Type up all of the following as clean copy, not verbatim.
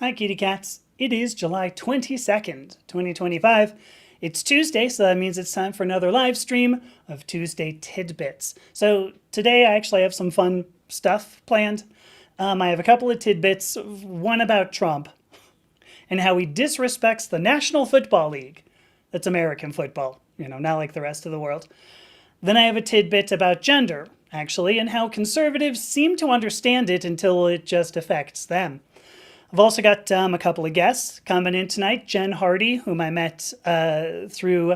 Hi, kitty cats. It is July 22nd, 2025. It's Tuesday, so that means it's time for another live stream of Tuesday Tidbits. So today I actually have some fun stuff planned. I have a couple of tidbits, one about Trump and how he disrespects the National Football League. That's American football, not like the rest of the world. Then I have a tidbit about gender, actually, and how conservatives seem to understand it until it just affects them. I've also got a couple of guests coming in tonight. Jen Hardy, whom I met through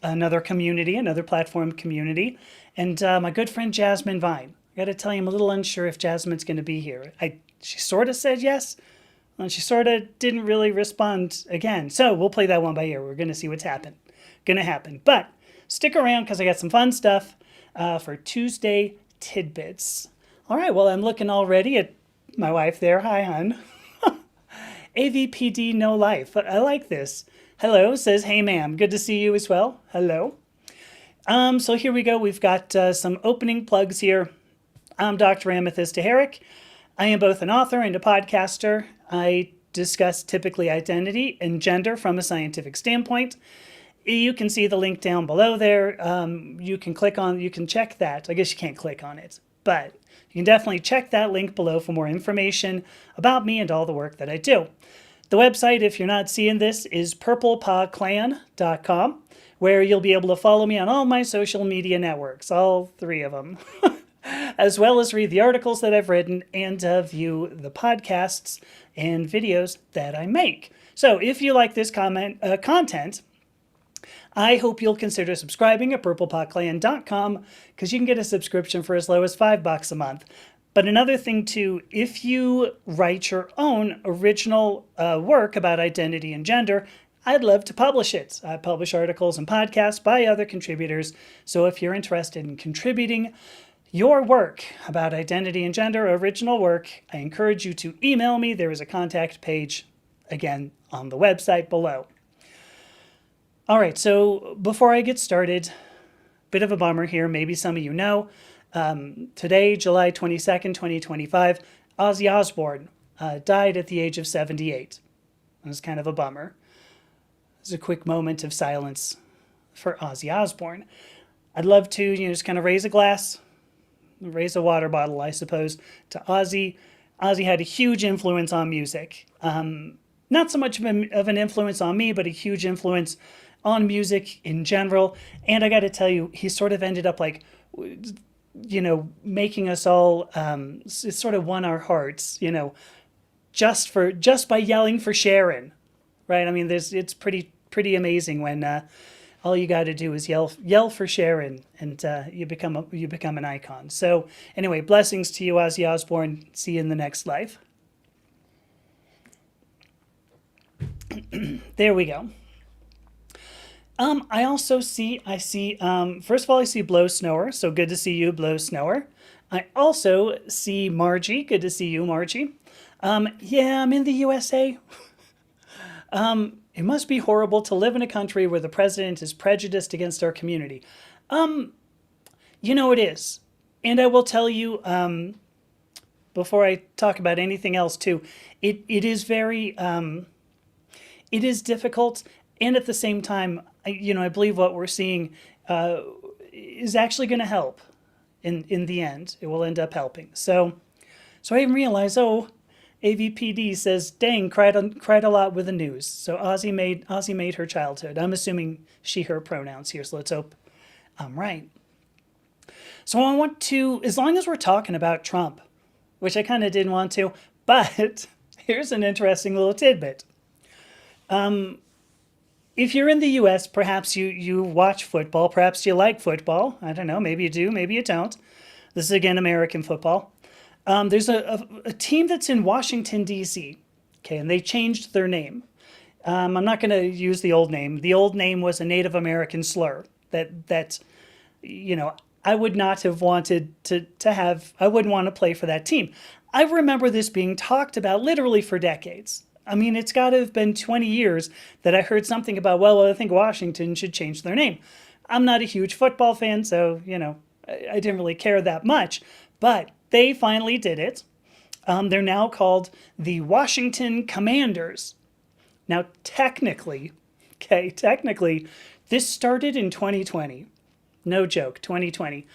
another community, another platform community, and my good friend Jasmine Vine. I got to tell you, I'm a little unsure if Jasmine's going to be here. She sort of said yes, and she sort of didn't really respond again. So we'll play that one by ear. We're going to see what's going to happen. But stick around because I got some fun stuff for Tuesday Tidbits. All right, well, I'm looking already at my wife there. Hi, hon. AVPD No Life. I like this. Hello, says, hey, ma'am. Good to see you as well. Hello. So here we go. We've got some opening plugs here. I'm Dr. Amethyst Herrick. I am both an author and a podcaster. I discuss typically identity and gender from a scientific standpoint. You can see the link down below there. You can check that. I guess you can't click on it, but you can definitely check that link below for more information about me and all the work that I do. The website, if you're not seeing this, is purplepawclan.com, where you'll be able to follow me on all my social media networks, all three of them, as well as read the articles that I've written and view the podcasts and videos that I make. So if you like this content, I hope you'll consider subscribing at purplepawclan.com because you can get a subscription for as low as $5 a month. But another thing too, if you write your own original work about identity and gender, I'd love to publish it. I publish articles and podcasts by other contributors. So if you're interested in contributing your work about identity and gender, original work, I encourage you to email me. There is a contact page, again, on the website below. All right, so before I get started, bit of a bummer here. Maybe some of you know. Today, July 22nd, 2025, Ozzy Osbourne died at the age of 78. It was kind of a bummer. It's a quick moment of silence for Ozzy Osbourne. I'd love to just kind of raise a glass, raise a water bottle, I suppose, to Ozzy. Ozzy had a huge influence on music. Not so much of an influence on me, but a huge influence on music in general. And I got to tell you, he sort of ended up making us all, it sort of won our hearts, just by yelling for Sharon, right? I mean, it's pretty amazing when all you got to do is yell for Sharon, and you become an icon. So anyway, blessings to you, Ozzy Osbourne. See you in the next life. There we go. I see, first of all, I see Blow Snower. So good to see you, Blow Snower. I also see Margie. Good to see you, Margie. Yeah, I'm in the USA. It must be horrible to live in a country where the president is prejudiced against our community. It is. And I will tell you, before I talk about anything else too, it is very, it is difficult. And at the same time, I believe what we're seeing is actually going to help in the end. It will end up helping. So I didn't realize, AVPD says, dang, cried a lot with the news. So Ozzy made her childhood. I'm assuming she, her pronouns here. So let's hope I'm right. So I want to, as long as we're talking about Trump, which I kind of didn't want to, but here's an interesting little tidbit. If you're in the U.S., perhaps you watch football, perhaps you like football. I don't know, maybe you do, maybe you don't. This is, again, American football. There's a team that's in Washington, D.C., okay, and they changed their name. I'm not going to use the old name. The old name was a Native American slur that I would not have wanted to have. I wouldn't want to play for that team. I remember this being talked about literally for decades. I mean, it's got to have been 20 years that I heard something about, well, I think Washington should change their name. I'm not a huge football fan, so, I didn't really care that much. But they finally did it. They're now called the Washington Commanders. Now, technically, this started in 2020. No joke, 2020.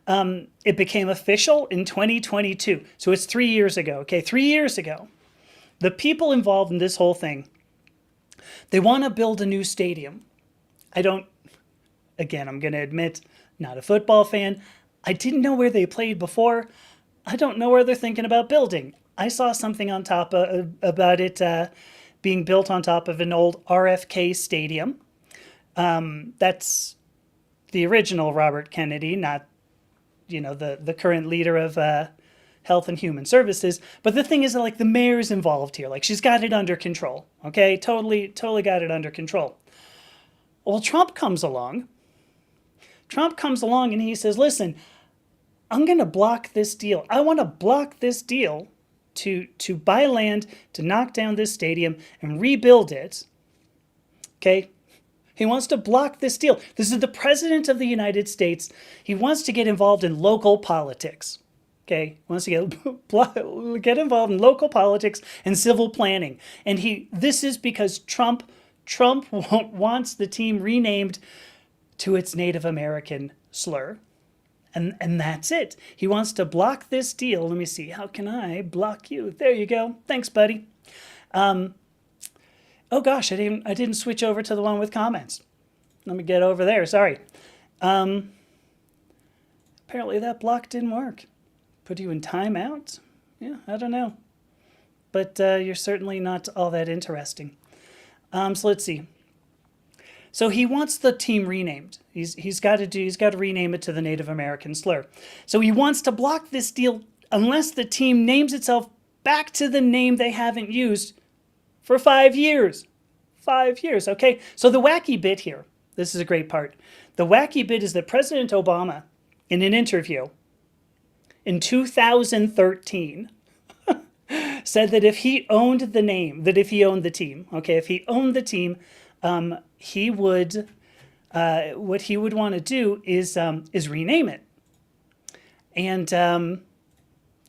It became official in 2022. So it's 3 years ago. Okay, 3 years ago. The people involved in this whole thing, they want to build a new stadium. I'm going to admit, not a football fan. I didn't know where they played before. I don't know where they're thinking about building. I saw something on top about it being built on top of an old RFK stadium. That's the original Robert Kennedy, not, the current leader of Health and Human Services. But the thing is that, like, the mayor's involved here. Like, she's got it under control. Okay, totally got it under control. Well, Trump comes along and he says, listen, I'm going to block this deal. I want to block this deal to buy land, to knock down this stadium and rebuild it. Okay? He wants to block this deal. This is the president of the United States. He wants to get involved in local politics. Okay? He wants to get involved in local politics and civil planning. And this is because Trump wants the team renamed to its Native American slur. And that's it. He wants to block this deal. Let me see. How can I block you? There you go. Thanks, buddy. Oh gosh, I didn't switch over to the one with comments. Let me get over there. Sorry. Apparently that block didn't work. Put you in timeout? Yeah, I don't know. But you're certainly not all that interesting. So let's see. So he wants the team renamed. He's got to rename it to the Native American slur. So he wants to block this deal unless the team names itself back to the name they haven't used for 5 years. 5 years, okay? So the wacky bit here, this is a great part. The wacky bit is that President Obama, in an interview in 2013, said that if he owned the team, he would, what he would want to do is rename it. And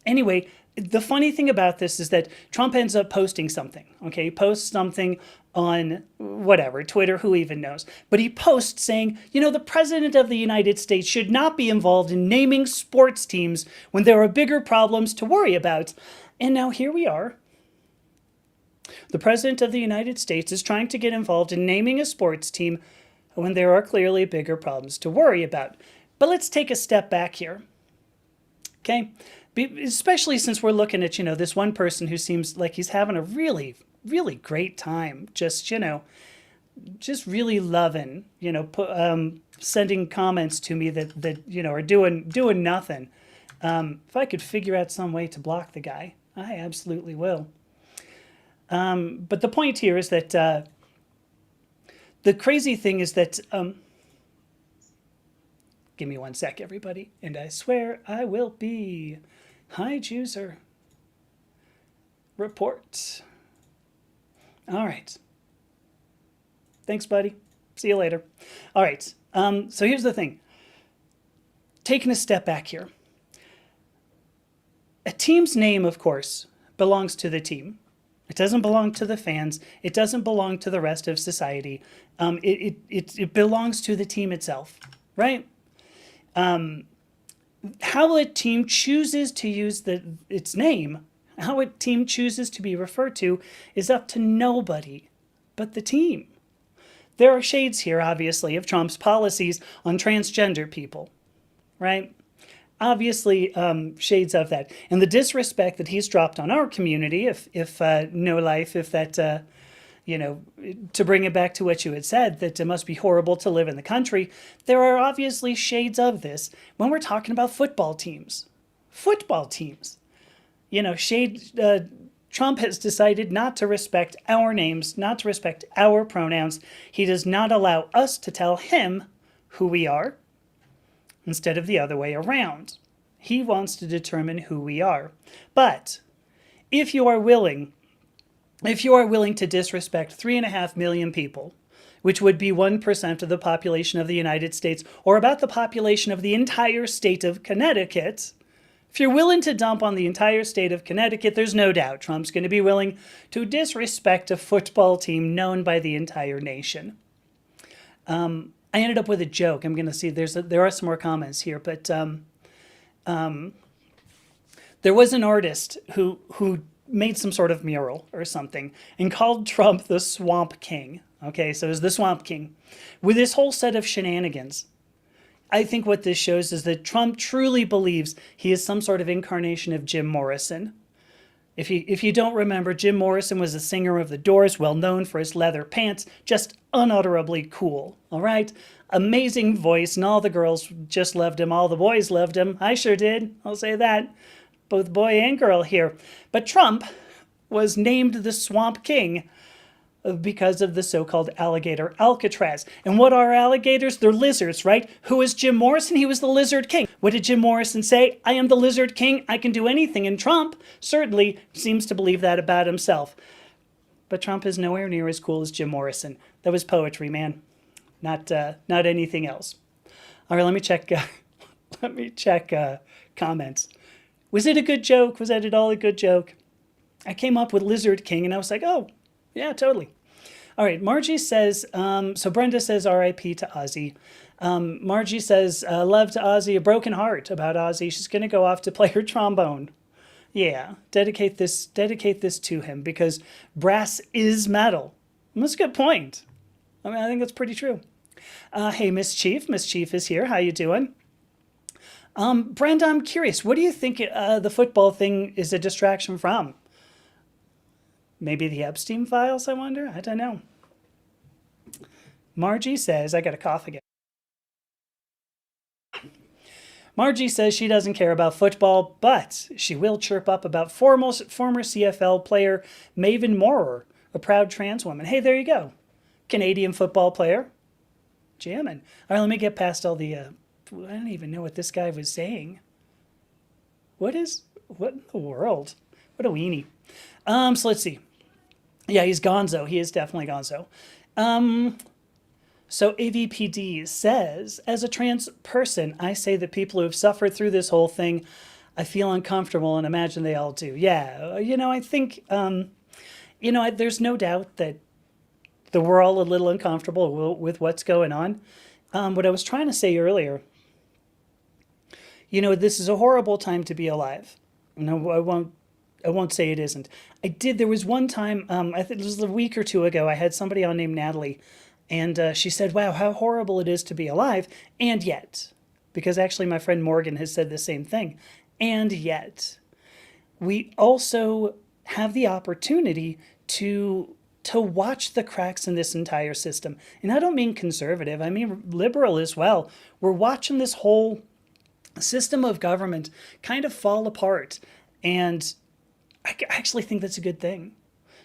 anyway, the funny thing about this is that Trump ends up posting something. Okay, he posts something on whatever, Twitter, who even knows. But he posts saying, the president of the United States should not be involved in naming sports teams when there are bigger problems to worry about. And now here we are. The president of the United States is trying to get involved in naming a sports team when there are clearly bigger problems to worry about. But let's take a step back here. Okay? Especially since we're looking at, this one person who seems like he's having a really, really great time. Just really loving, sending comments to me that are doing nothing. If I could figure out some way to block the guy, I absolutely will. But the point here is that the crazy thing is that, give me 1 sec, everybody, and I swear I will be. Hi, Juicer. Report. All right. Thanks, buddy. See you later. All right. So here's the thing. Taking a step back here. A team's name, of course, belongs to the team. It doesn't belong to the fans. It doesn't belong to the rest of society. It belongs to the team itself, right? How a team chooses to use its name, how a team chooses to be referred to, is up to nobody but the team. There are shades here, obviously, of Trump's policies on transgender people, right? Obviously, shades of that. And the disrespect that he's dropped on our community, if no life, if that, to bring it back to what you had said, that it must be horrible to live in the country, there are obviously shades of this when we're talking about football teams. Football teams. Trump has decided not to respect our names, not to respect our pronouns. He does not allow us to tell him who we are, instead of the other way around. He wants to determine who we are. But if you are willing to disrespect 3.5 million people, which would be 1% of the population of the United States, or about the population of the entire state of Connecticut, If you're willing to dump on the entire state of Connecticut, there's no doubt Trump's going to be willing to disrespect a football team known by the entire nation. I ended up with a joke. I'm going to see there are some more comments here, but there was an artist who made some sort of mural or something and called Trump the Swamp King. Okay, so it's the Swamp King with this whole set of shenanigans. I think what this shows is that Trump truly believes he is some sort of incarnation of Jim Morrison. If you don't remember, Jim Morrison was a singer of The Doors, well known for his leather pants, just unutterably cool, all right? Amazing voice, and all the girls just loved him, all the boys loved him. I sure did, I'll say that. Both boy and girl here. But Trump was named the Swamp King because of the so-called alligator Alcatraz. And what are alligators? They're lizards, right? Who was Jim Morrison? He was the Lizard King. What did Jim Morrison say? I am the Lizard King. I can do anything. And Trump certainly seems to believe that about himself. But Trump is nowhere near as cool as Jim Morrison. That was poetry, man. Not anything else. All right, let me check. Let me check comments. Was it a good joke? Was that at all a good joke? I came up with Lizard King, and I was like, oh, yeah, totally. All right, Margie says, so Brenda says R.I.P. to Ozzy. Margie says, love to Ozzy, a broken heart about Ozzy. She's going to go off to play her trombone. Yeah, dedicate this to him because brass is metal. And that's a good point. I mean, I think that's pretty true. Hey, Miss Chief is here. How you doing? Brenda, I'm curious. What do you think the football thing is a distraction from? Maybe the Epstein files, I wonder? I don't know. Margie says, I got a cough again. Margie says she doesn't care about football, but she will chirp up about former CFL player Maven Moorer, a proud trans woman. Hey, there you go. Canadian football player. Jamming. All right, let me get past all the... I don't even know what this guy was saying. What in the world? What a weenie. So let's see. Yeah, he's gonzo. He is definitely gonzo. So AVPD says, as a trans person, I say that people who have suffered through this whole thing, I feel uncomfortable and imagine they all do. Yeah, I think, there's no doubt that we're all a little uncomfortable with what's going on. What I was trying to say earlier, this is a horrible time to be alive. No, I won't say it isn't. There was one time, I think it was a week or two ago, I had somebody on named Natalie, and she said, wow, how horrible it is to be alive, and yet, because actually my friend Morgan has said the same thing, and yet, we also have the opportunity to watch the cracks in this entire system. And I don't mean conservative, I mean liberal as well. We're watching this whole system of government kind of fall apart, and I actually think that's a good thing.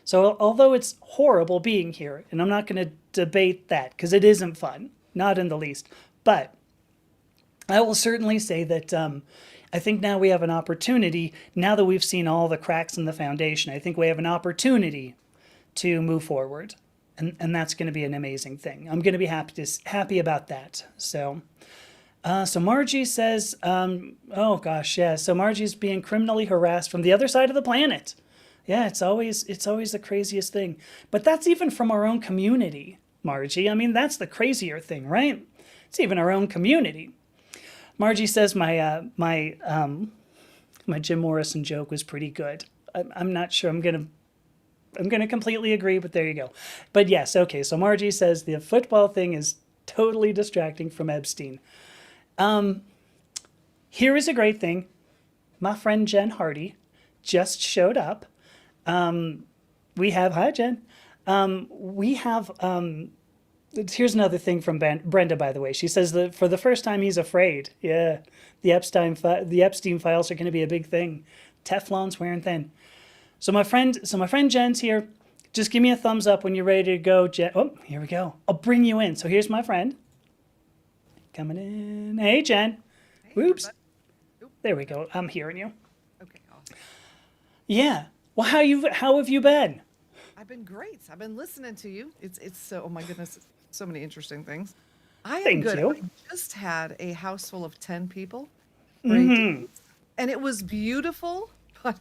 So although it's horrible being here, and I'm not going to debate that because it isn't fun, not in the least, but I will certainly say that I think now we have an opportunity, now that we've seen all the cracks in the foundation, I think we have an opportunity to move forward. And that's going to be an amazing thing. I'm going to be happy about that. So Margie says, oh gosh, yeah. So Margie's being criminally harassed from the other side of the planet. Yeah, it's always the craziest thing. But that's even from our own community, Margie. I mean, that's the crazier thing, right? It's even our own community. Margie says my Jim Morrison joke was pretty good. I'm not sure I'm gonna completely agree, but there you go. But yes, okay. So Margie says the football thing is totally distracting from Epstein. Here is a great thing. My friend Jen Hardy just showed up. Hi Jen. Here's another thing from Brenda, by the way. She says that for the first time he's afraid. Yeah, the Epstein files are going to be a big thing. Teflon's wearing thin. So my friend Jen's here. Just give me a thumbs up when you're ready to go, Jen. Oh, here we go. I'll bring you in. So here's my friend. Coming in. Hey, Jen. Hey, Whoops. everybody. There we go. I'm hearing you. Okay, awesome. Yeah. Well, how have you been? I've been great. I've been listening to you. It's so, oh my goodness, so many interesting things. I am Thank good. you. I just had a house full of 10 people for 8 days. and it was beautiful, but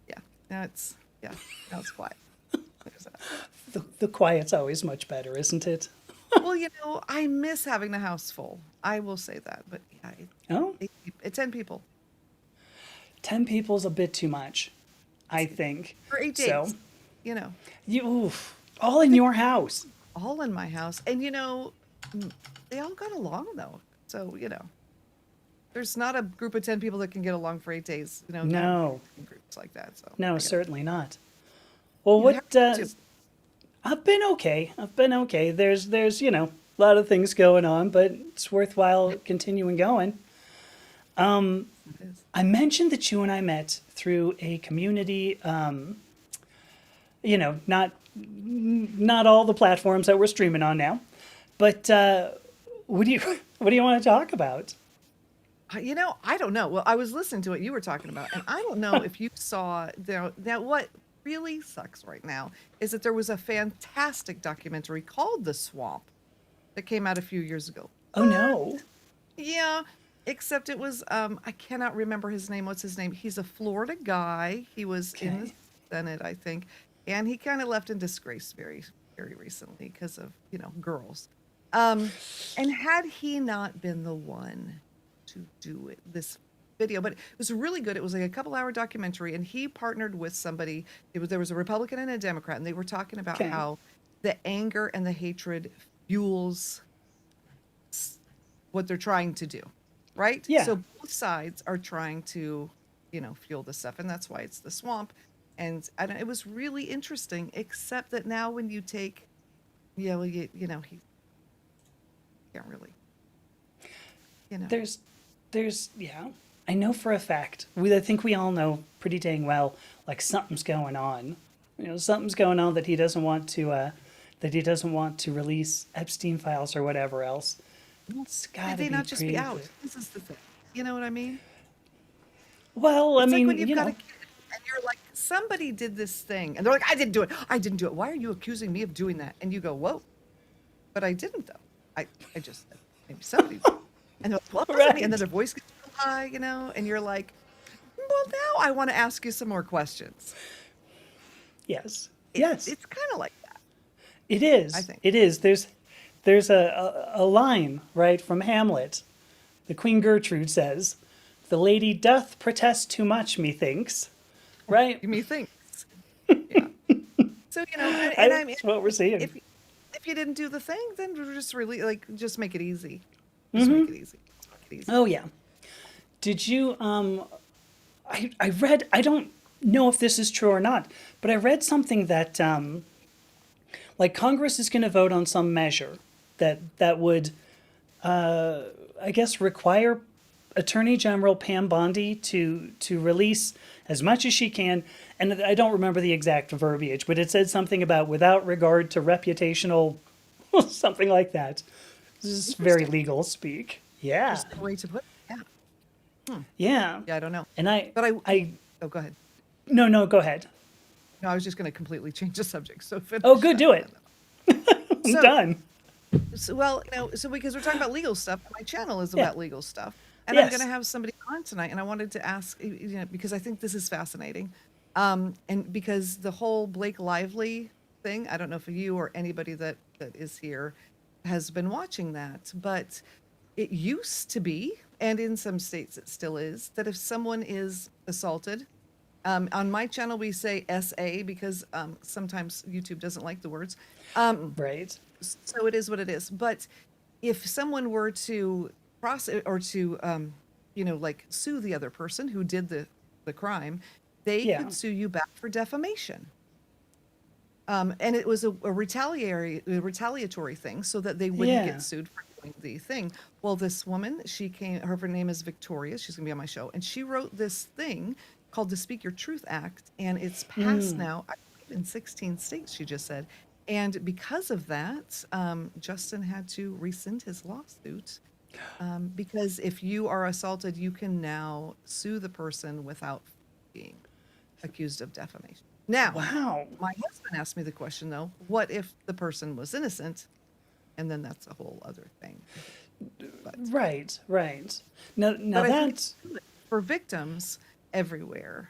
yeah, now it's yeah, now it's quiet. There's that. The quiet's always much better, isn't it? Well, I miss having the house full. I will say that, but yeah, Oh, it's 10 people 10 people's a bit too much, I think. for 8 days. So, You know, you oof, all in your house. all in my house, and they all got along though. So there's not a group of 10 people that can get along for 8 days. Not No, in groups like that. So no, I get it. certainly not. Well, You have what to. I've been okay. I've been okay. There's a lot of things going on, but it's worthwhile continuing going. It is. I mentioned that you and I met through a community, not all the platforms that we're streaming on now, but what do you what do you want to talk about? I don't know. Well, I was listening to what you were talking about, and I don't know if you saw now what really sucks right now is that there was a fantastic documentary called The Swamp that came out a few years ago. Oh no. Yeah, except it was I cannot remember his name. What's his name? He's a Florida guy. He was in the Okay. Senate, I think, and he kind of left in disgrace very, very recently because of, girls. Um, and had he not been the one to do this video, but it was really good. It was like a couple-hour documentary, and he partnered with somebody. There was a Republican and a Democrat, and they were talking about Okay. how the anger and the hatred fuels what they're trying to do, right? Yeah. So both sides are trying to, fuel this stuff, and that's why it's the swamp. And it was really interesting, except that now when you take, yeah, well, he can't really, you know. There's yeah. I know for a fact. I think we all know pretty dang well. Like something's going on. Something's going on that he doesn't want to release Epstein files or whatever else. Well, It's why got did to they be not just be pretty out? good. This is the thing. You know what I mean? Well, I It's like when mean, you've got a kid and you're like, somebody did this thing, and they're like, I didn't do it. I didn't do it. Why are you accusing me of doing that? And you go, whoa, but I didn't though. I just said maybe somebody did. And they're like, well, it wasn't me. And then right. their voice gets real high, and you're like, well, now I want to ask you some more questions. Yes. It, Yes. it's kind of like that, It I is. think. It is. There's a line, right, from Hamlet. The Queen Gertrude says, "The lady doth protest too much, methinks." Right? You may think, yeah. So and I mean, That's what we're seeing. if you didn't do the thing, then just really just make it easy. Just make it easy. Just make it easy. Oh yeah. Did you I read, I don't know if this is true or not, but I read something that like Congress is going to vote on some measure that would I guess require Attorney General Pam Bondi to release as much as she can, and I don't remember the exact verbiage, but it said something about without regard to reputational something like that. This is very Interesting. legal speak. Yeah. Interesting way to put it. Yeah. Yeah. Yeah, I don't know. And But I oh, go ahead. no, go ahead. No, I was just going to completely change the subject. So Oh, finish good, that. do it. I'm So, done. well, so because we're talking about legal stuff, my channel is Yeah. about legal stuff. And I'm going to Yes. have somebody on tonight, and I wanted to ask, because I think this is fascinating. And because the whole Blake Lively thing, I don't know if you or anybody that is here has been watching that, but it used to be, and in some states it still is, that if someone is assaulted, on my channel we say SA because sometimes YouTube doesn't like the words. Right. So it is what it is. But if someone were to or to like sue the other person who did the crime, they Yeah. could sue you back for defamation. And it was a retaliatory thing so that they wouldn't Yeah. get sued for doing the thing. Well, this woman, her name is Victoria. She's gonna be on my show, and she wrote this thing called the Speak Your Truth Act, and it's passed now, I believe, in 16 states. She just said, and because of that, Justin had to rescind his lawsuit. Because if you are assaulted, you can now sue the person without being accused of defamation. Now, Wow. my husband asked me the question though, what if the person was innocent? And then that's a whole other thing. But Right. Right. Now but I think that's it's good for victims everywhere.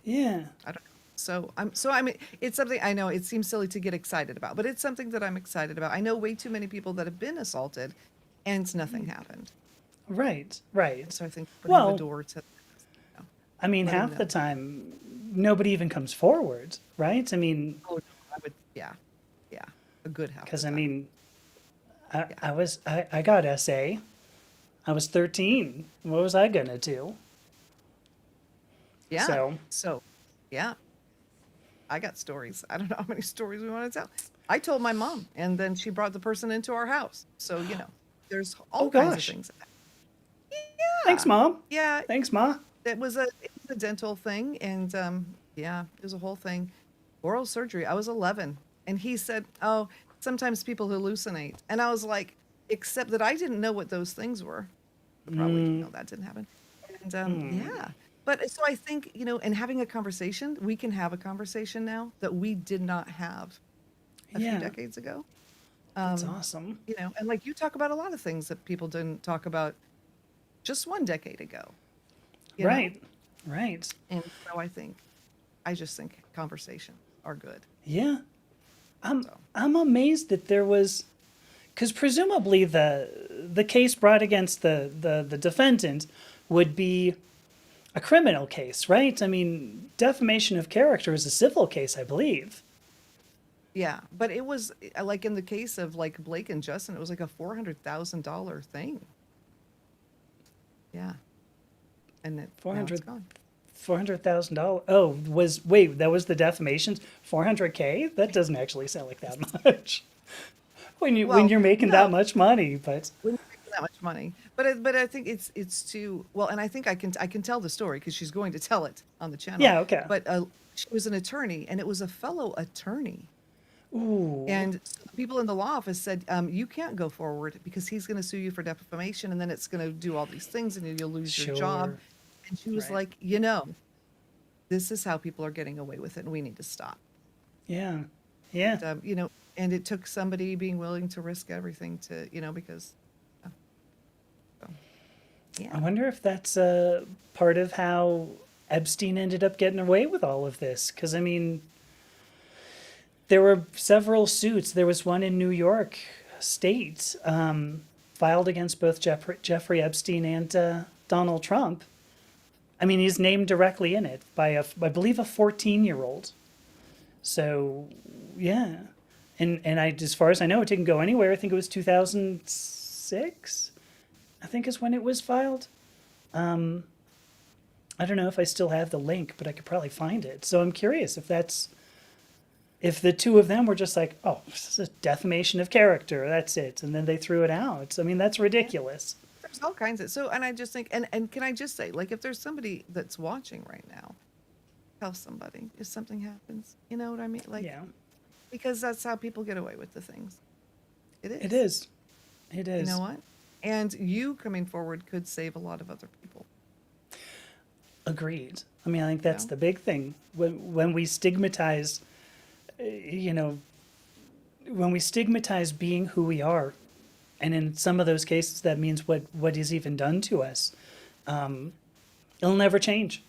Yeah. I don't know. So I mean, it's something I know it seems silly to get excited about, but it's something that I'm excited about. I know way too many people that have been assaulted and nothing happened. Right. Right. So I think opening the Well, door to, you know, I mean, letting half the them. time, nobody even comes forward, right? I mean, Oh, no, I would, yeah, yeah, a good half the because I time. mean, Yeah, I got SA. I was 13. What was I gonna do? yeah. So, So, yeah, I got stories. I don't know how many stories we want to tell. I told my mom, and then she brought the person into our house. So, there's oh all kinds of gosh, things. thanks, Yeah, mom. yeah. Thanks, ma. It was a dental thing, and yeah, it was a whole thing. Oral surgery. I was 11, and he said, "Oh, sometimes people hallucinate," and I was like, "Except that I didn't know what those things were. But probably, that didn't happen." And yeah, but so I think and having a conversation, we can have a conversation now that we did not have a few Yeah, decades ago. that's Um, awesome. and like you talk about a lot of things that people didn't talk about just one decade ago. You know, Right, right. and so I just think conversations are good. Yeah, I'm So I'm amazed that there was, because presumably the case brought against the defendant would be a criminal case, right? I mean, defamation of character is a civil case, I believe. yeah, but it was like in the case of like Blake and Justin, it was like a $400,000 thing. Yeah, and Four now it's hundred gone. $400,000. Oh, wait, that was the defamations? 400K? That doesn't actually sound like that much. When Well, you're making that no, much money, but when you're making that much money, but I think it's too well, and I think I can tell the story because she's going to tell it on the channel. yeah, okay. But she was an attorney, and it was a fellow attorney. Ooh, And so the people in the law office said, you can't go forward because he's going to sue you for defamation and then it's going to do all these things and you'll lose your job. sure. And she was Right. like, this is how people are getting away with it and we need to stop. Yeah. Yeah. And it took somebody being willing to risk everything to, because, uh, so, I yeah. wonder if that's part of how Epstein ended up getting away with all of this. Because, I mean, there were several suits. There was one in New York State filed against both Jeffrey Epstein and Donald Trump. I mean, he's named directly in it by I believe, a 14-year-old. So, yeah. And as far as I know, it didn't go anywhere. I think it was 2006, I think is when it was filed. I don't know if I still have the link, but I could probably find it. So I'm curious if the two of them were just like, oh, this is a defamation of character, that's it, and then they threw it out. I mean, that's Yeah. ridiculous. There's all kinds of, and I just think, and can I just say, like, if there's somebody that's watching right now, tell somebody if something happens. You know what I mean? Like, Yeah, because that's how people get away with the things. It it is. is. It You know is. what? And you coming forward could save a lot of other people. Agreed. I mean, I think You that's know? the big thing when we stigmatize, you know, when we stigmatize being who we are, and in some of those cases that means what is even done to us. It'll never change.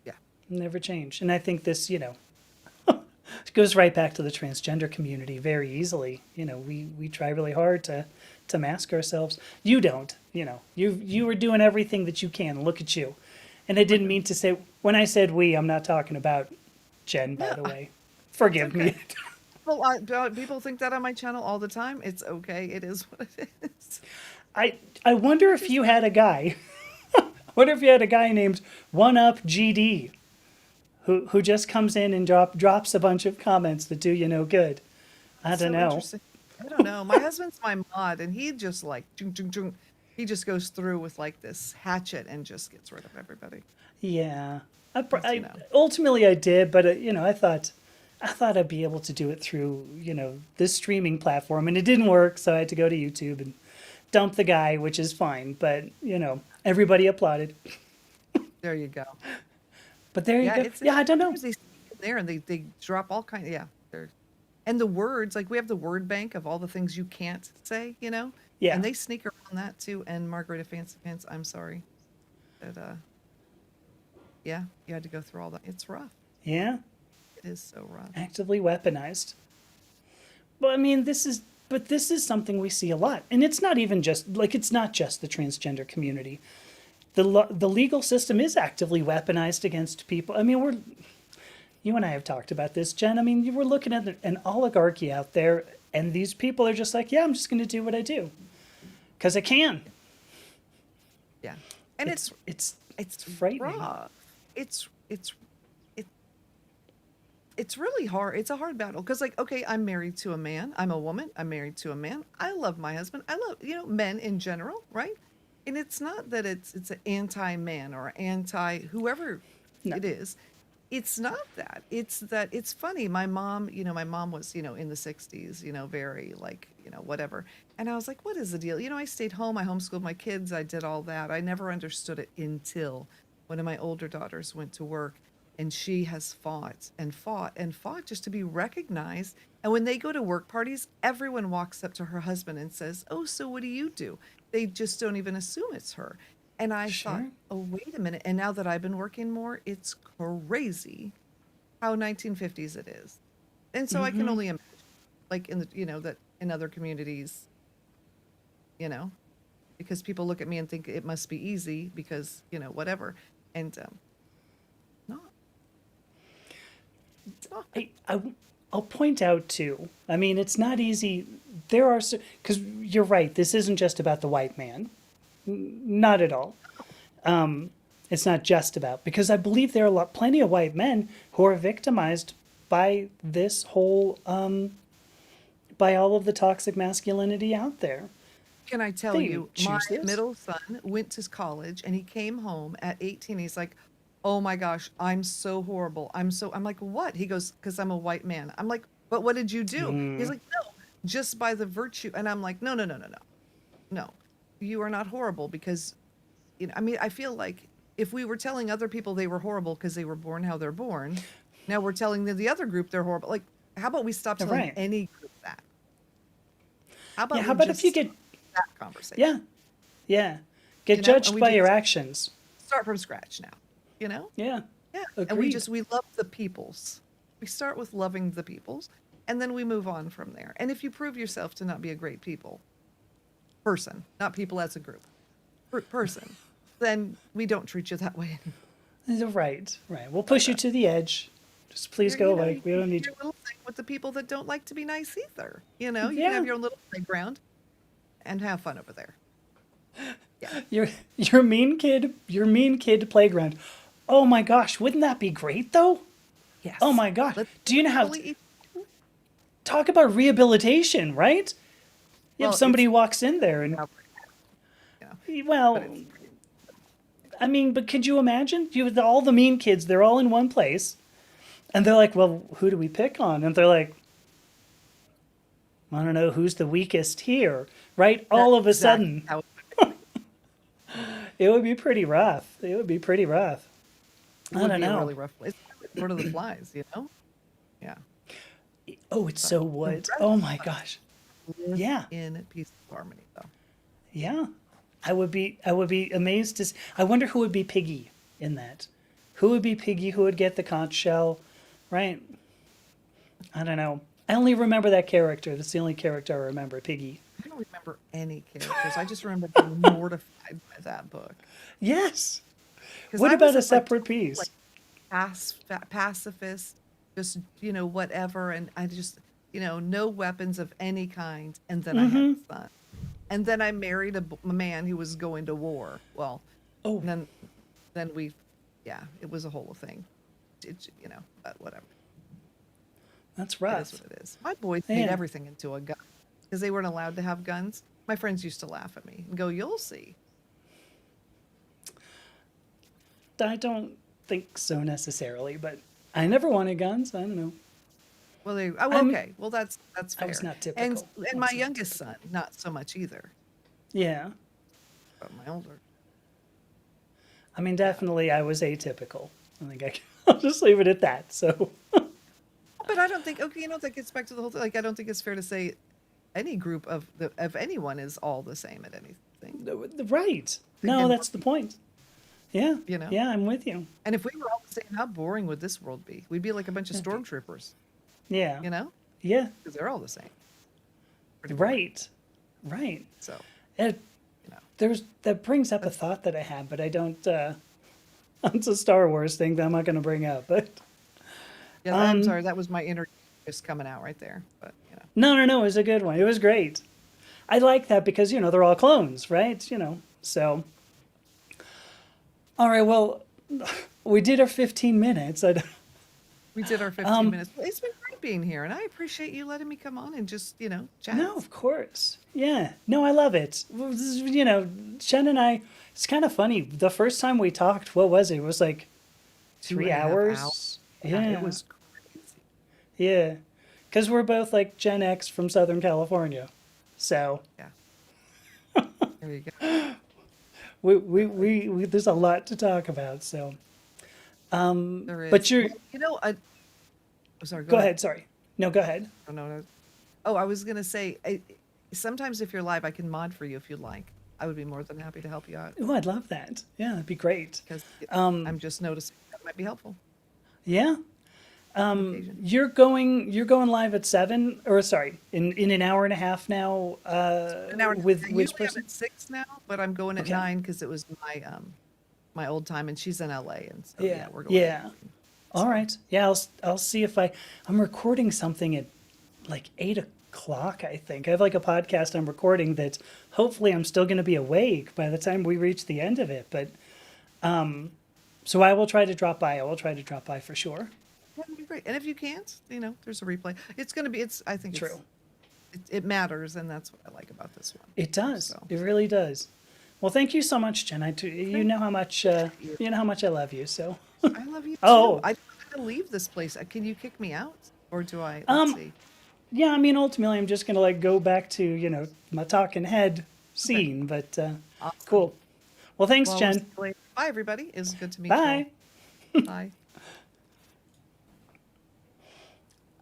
Yeah. Never change. And I think this, it goes right back to the transgender community very easily. We try really hard to mask ourselves. You don't. You were doing everything that you can. Look at you. And I didn't mean to say, when I said we, I'm not talking about Jen, by No, the way. it's Forgive okay. me. People think that on my channel all the time. It's okay. It is what it is. I wonder if Just you had a guy. I wonder if you had a guy named One Up GD who just comes in and drops a bunch of comments that do you no good. I don't so know. interesting. I don't know. My husband's my mod, and he just like chung, chung, chung, he just goes through with like this hatchet and just gets rid of everybody. Yeah, I, pr- It's, I ultimately I did, but I thought I'd be able to do it through this streaming platform, and it didn't work, so I had to go to YouTube and dump the guy, which is fine. But everybody applauded. there you go. But there you Yeah, go. it's Yeah, I don't know. sometimes they sneak in there and they drop all kind of, yeah. They're, and the words, like we have the word bank of all the things you can't say, Yeah. and they sneak around that too. And Margarita Fancy Pants, I'm sorry. But yeah, you had to go through all that. It's rough. Yeah, It is so rough. actively weaponized. Well, I mean, this is something we see a lot, and it's not even just like it's not just the transgender community. The legal system is actively weaponized against people. I mean, you and I have talked about this, Jen. I mean, we're looking at an oligarchy out there, and these people are just like, yeah, I'm just going to do what I do because I can. Yeah, and It's frightening. rough. It's it, it's really hard. It's a hard battle because, like, okay, I'm married to a man. I'm a woman. I'm married to a man. I love my husband. I love, men in general, right? And it's not that it's an anti-man or anti whoever No. it is. It's not that. It's that it's funny. My mom was, in the 60s, very like, whatever. And I was like, what is the deal? I stayed home. I homeschooled my kids. I did all that. I never understood it until one of my older daughters went to work, and she has fought and fought and fought just to be recognized. And when they go to work parties, everyone walks up to her husband and says, "Oh, so what do you do?" They just don't even assume it's her. And I thought, Sure. oh, wait a minute. And now that I've been working more, it's crazy how 1950s it is. And so I can only imagine, like, that in other communities, you know, because people look at me and think it must be easy because, whatever. And not. It's not. I'll point out too. I mean, it's not easy. There are because you're right. This isn't just about the white man. Not at all. It's not just about because I believe there are plenty of white men who are victimized by this whole by all of the toxic masculinity out there. Can I tell They you, didn't my choose this. middle son went to college and he came home at 18. He's like, "Oh my gosh, I'm so horrible. I'm like, what?" He goes, "Because I'm a white man." I'm like, "But what did you do?" He's like, "No, just by the virtue." And I'm like, "No, no, no, no, no. No. You are not horrible because, I mean, I feel like if we were telling other people they were horrible because they were born how they're born, now we're telling the other group they're horrible. Like, how about we stop telling Right. any group that? How Yeah. about How we about if just you stop get that conversation? yeah yeah get And judged we by your just actions? start from scratch now, you know? Yeah. Yeah. And Agreed. we love the peoples. We start with loving the peoples and then we move on from there. And if you prove yourself to not be a great person, not people as a group, person, then we don't treat you that way. Right. Right. We'll But push you to the edge. Just please go away. you We can don't do need your little thing with the people that don't like to be nice either. you. You can Yeah. have your own little playground and have fun over there. Yeah. Your mean kid playground. Oh my gosh, wouldn't that be great though? Oh Yes. my gosh. Let's Do you know how bully each. talk about rehabilitation, right? You have Well, it's somebody walks in there and you know, but well, it's I mean, but could you imagine? You all the mean kids, they're all in one place and they're like, "Well, who do we pick on?" And they're like, "I don't know, who's the weakest here?" Right? that's All of a exactly sudden, how it would be pretty rough. It would be pretty rough. it I would don't be a know. really rough place. Lord of the Flies. Yeah. Oh, it But so the would. rest Oh my of us gosh. live Yeah. in peace and harmony, though. Yeah. I would be amazed to I wonder who would be Piggy in that. Who would be Piggy? Who would get the conch shell? Right? I don't know. I only remember that character. That's the only character I remember, Piggy. I don't remember any characters. I just remember being mortified by that book Yes. because What I was about a this like separate total, like piece? pacifist, just whatever, and I just no weapons of any kind, and then I had a son, and then I married a man who was going to war. Well, Oh, and then we, yeah, it was a whole thing. But whatever. that's It is rough. what it is. My boys made Yeah. everything into a gun because they weren't allowed to have guns. My friends used to laugh at me and go, "You'll see." I don't think so necessarily, but I never wanted guns. I don't know. Well, I'm okay. Well, that's I was fair. not And typical. I my was not youngest son, typical. not so much either. Yeah. But my older, I mean, yeah. definitely I was atypical. I think I'll just leave it at that. So, But I don't think. Okay, that gets back to the whole thing. Like, I don't think it's fair to say any group of anyone is all the same at anything. right. No, Again, we're that's the people. point. Yeah. you know? Yeah, I'm with you. And if we were all the same, how boring would this world be? We'd be like a bunch of stormtroopers, Yeah. you know? Yeah. Because they're all the same. Pretty boring. Right. Right. So, It, you know, that brings up a that's, thought that I had, but I don't. It's a Star Wars thing that I'm not going to bring up. But yeah, I'm sorry. That was my inner just coming out right there. But, no, no, no, it was a good one. It was great. I like that because they're all clones, right? So. All right. Well, we did our 15 minutes. we did our 15 minutes. Well, it's been great being here. And I appreciate you letting me come on and just, chat. No, of course. Yeah. No, I love it. Well, Jen and I. It's kind of funny. The first time we talked, what was it? It was like 2.5 hours. 3 hours. Yeah, Yeah. it was crazy. Yeah. Because we're both like Gen X from Southern California. So Yeah. There you go. we there's a lot to talk about. So, There is. but you're, Well, oh, sorry, go ahead. Sorry. No, go ahead. Oh, no. Oh, I was going to say, sometimes if you're live, I can mod for you if you'd like. I would be more than happy to help you out Oh, I'd love that. Yeah, that'd be great. because I'm just noticing that might be helpful. Yeah. on occasion. You're going live at 7, or sorry, in an hour and a half now, An hour. with I which usually person? I'm at 6 now, but I'm going at Okay. 9 because it was my old time, and she's in LA, and so Yeah. we're going. Yeah. All right. Yeah, I'll see if I'm recording something at like 8 o'clock, I think. I have like a podcast I'm recording that hopefully I'm still going to be awake by the time we reach the end of it. But so I will try to drop by. I will try to drop by for sure. That'd be great. And if you can't, there's a replay. It's going to be. I think True. it matters, and that's what I like about this one. It does. So. It really does. Well, thank you so much, Jen. You know how much I love you. So. I love you too. Oh. I don't have to leave this place. Can you kick me out, or do I? Let's Um, see. Yeah, I mean, ultimately, I'm just gonna like go back to my talking head scene. But Awesome. cool. Well, thanks, Well, we'll see Jen. you later. Bye, everybody. It was good to meet Bye. you. Bye.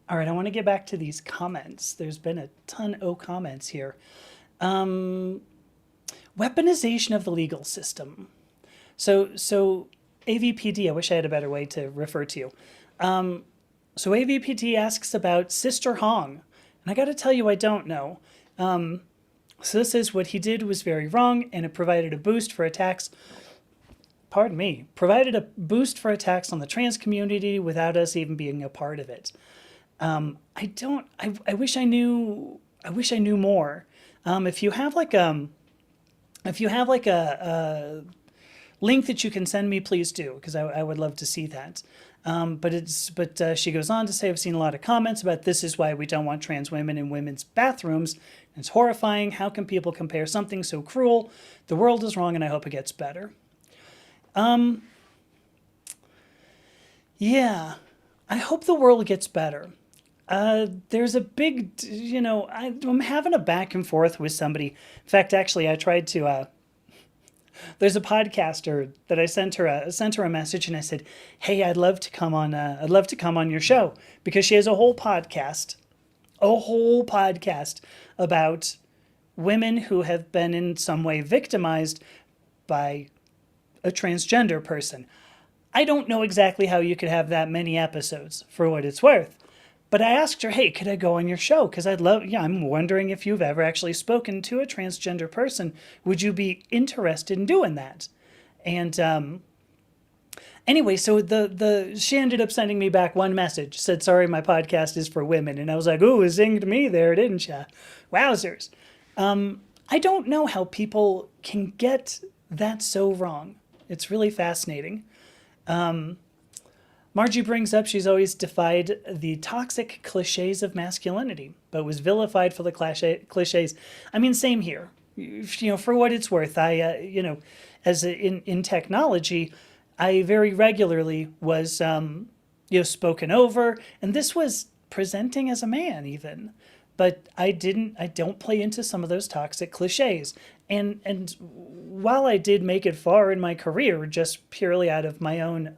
All right, I want to get back to these comments. There's been a ton of comments here. Weaponization of the legal system. So AVPD, I wish I had a better way to refer to you. So AVPD asks about Sister Hong. And I got to tell you, I don't know. So this is what he did was very wrong, and it provided a boost for attacks. Pardon me, provided a boost for attacks on the trans community without us even being a part of it. I wish I knew. I wish I knew more. If you have like a link that you can send me, please do, because I would love to see that. But she goes on to say, I've seen a lot of comments about this is why we don't want trans women in women's bathrooms. It's horrifying. How can people compare something so cruel? The world is wrong, and I hope it gets better. Yeah, I hope the world gets better. There's a big, I'm having a back and forth with somebody. In fact, actually, I tried to. There's a podcaster that I sent her a message, and I said, "Hey, I'd love to come on your show," because she has a whole podcast about women who have been in some way victimized by a transgender person. I don't know exactly how you could have that many episodes, for what it's worth. But I asked her, hey, could I go on your show? Because I'm wondering if you've ever actually spoken to a transgender person. Would you be interested in doing that? And anyway, so she ended up sending me back one message, said, sorry, my podcast is for women. And I was like, ooh, it zinged me there, didn't ya? Wowzers. I don't know how people can get that so wrong. It's really fascinating. Margie brings up she's always defied the toxic cliches of masculinity, but was vilified for the cliches. I mean, same here. For what it's worth, in technology, I very regularly was, spoken over, and this was presenting as a man even. But I don't play into some of those toxic cliches. And while I did make it far in my career, just purely out of my own,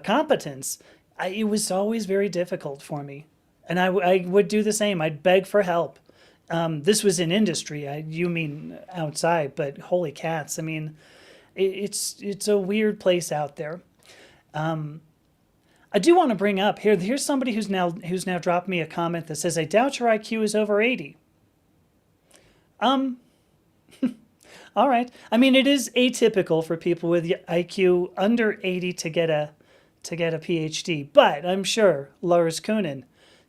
competence, it was always very difficult for me. And I would do the same. I'd beg for help. This was in industry. You mean outside, but holy cats. I mean, it's a weird place out there. I do want to bring up here. Here's somebody who's now dropped me a comment that says, "I doubt your IQ is over 80." All right. I mean, it is atypical for people with IQ under 80 to get a PhD, but I'm sure Lars Kunin,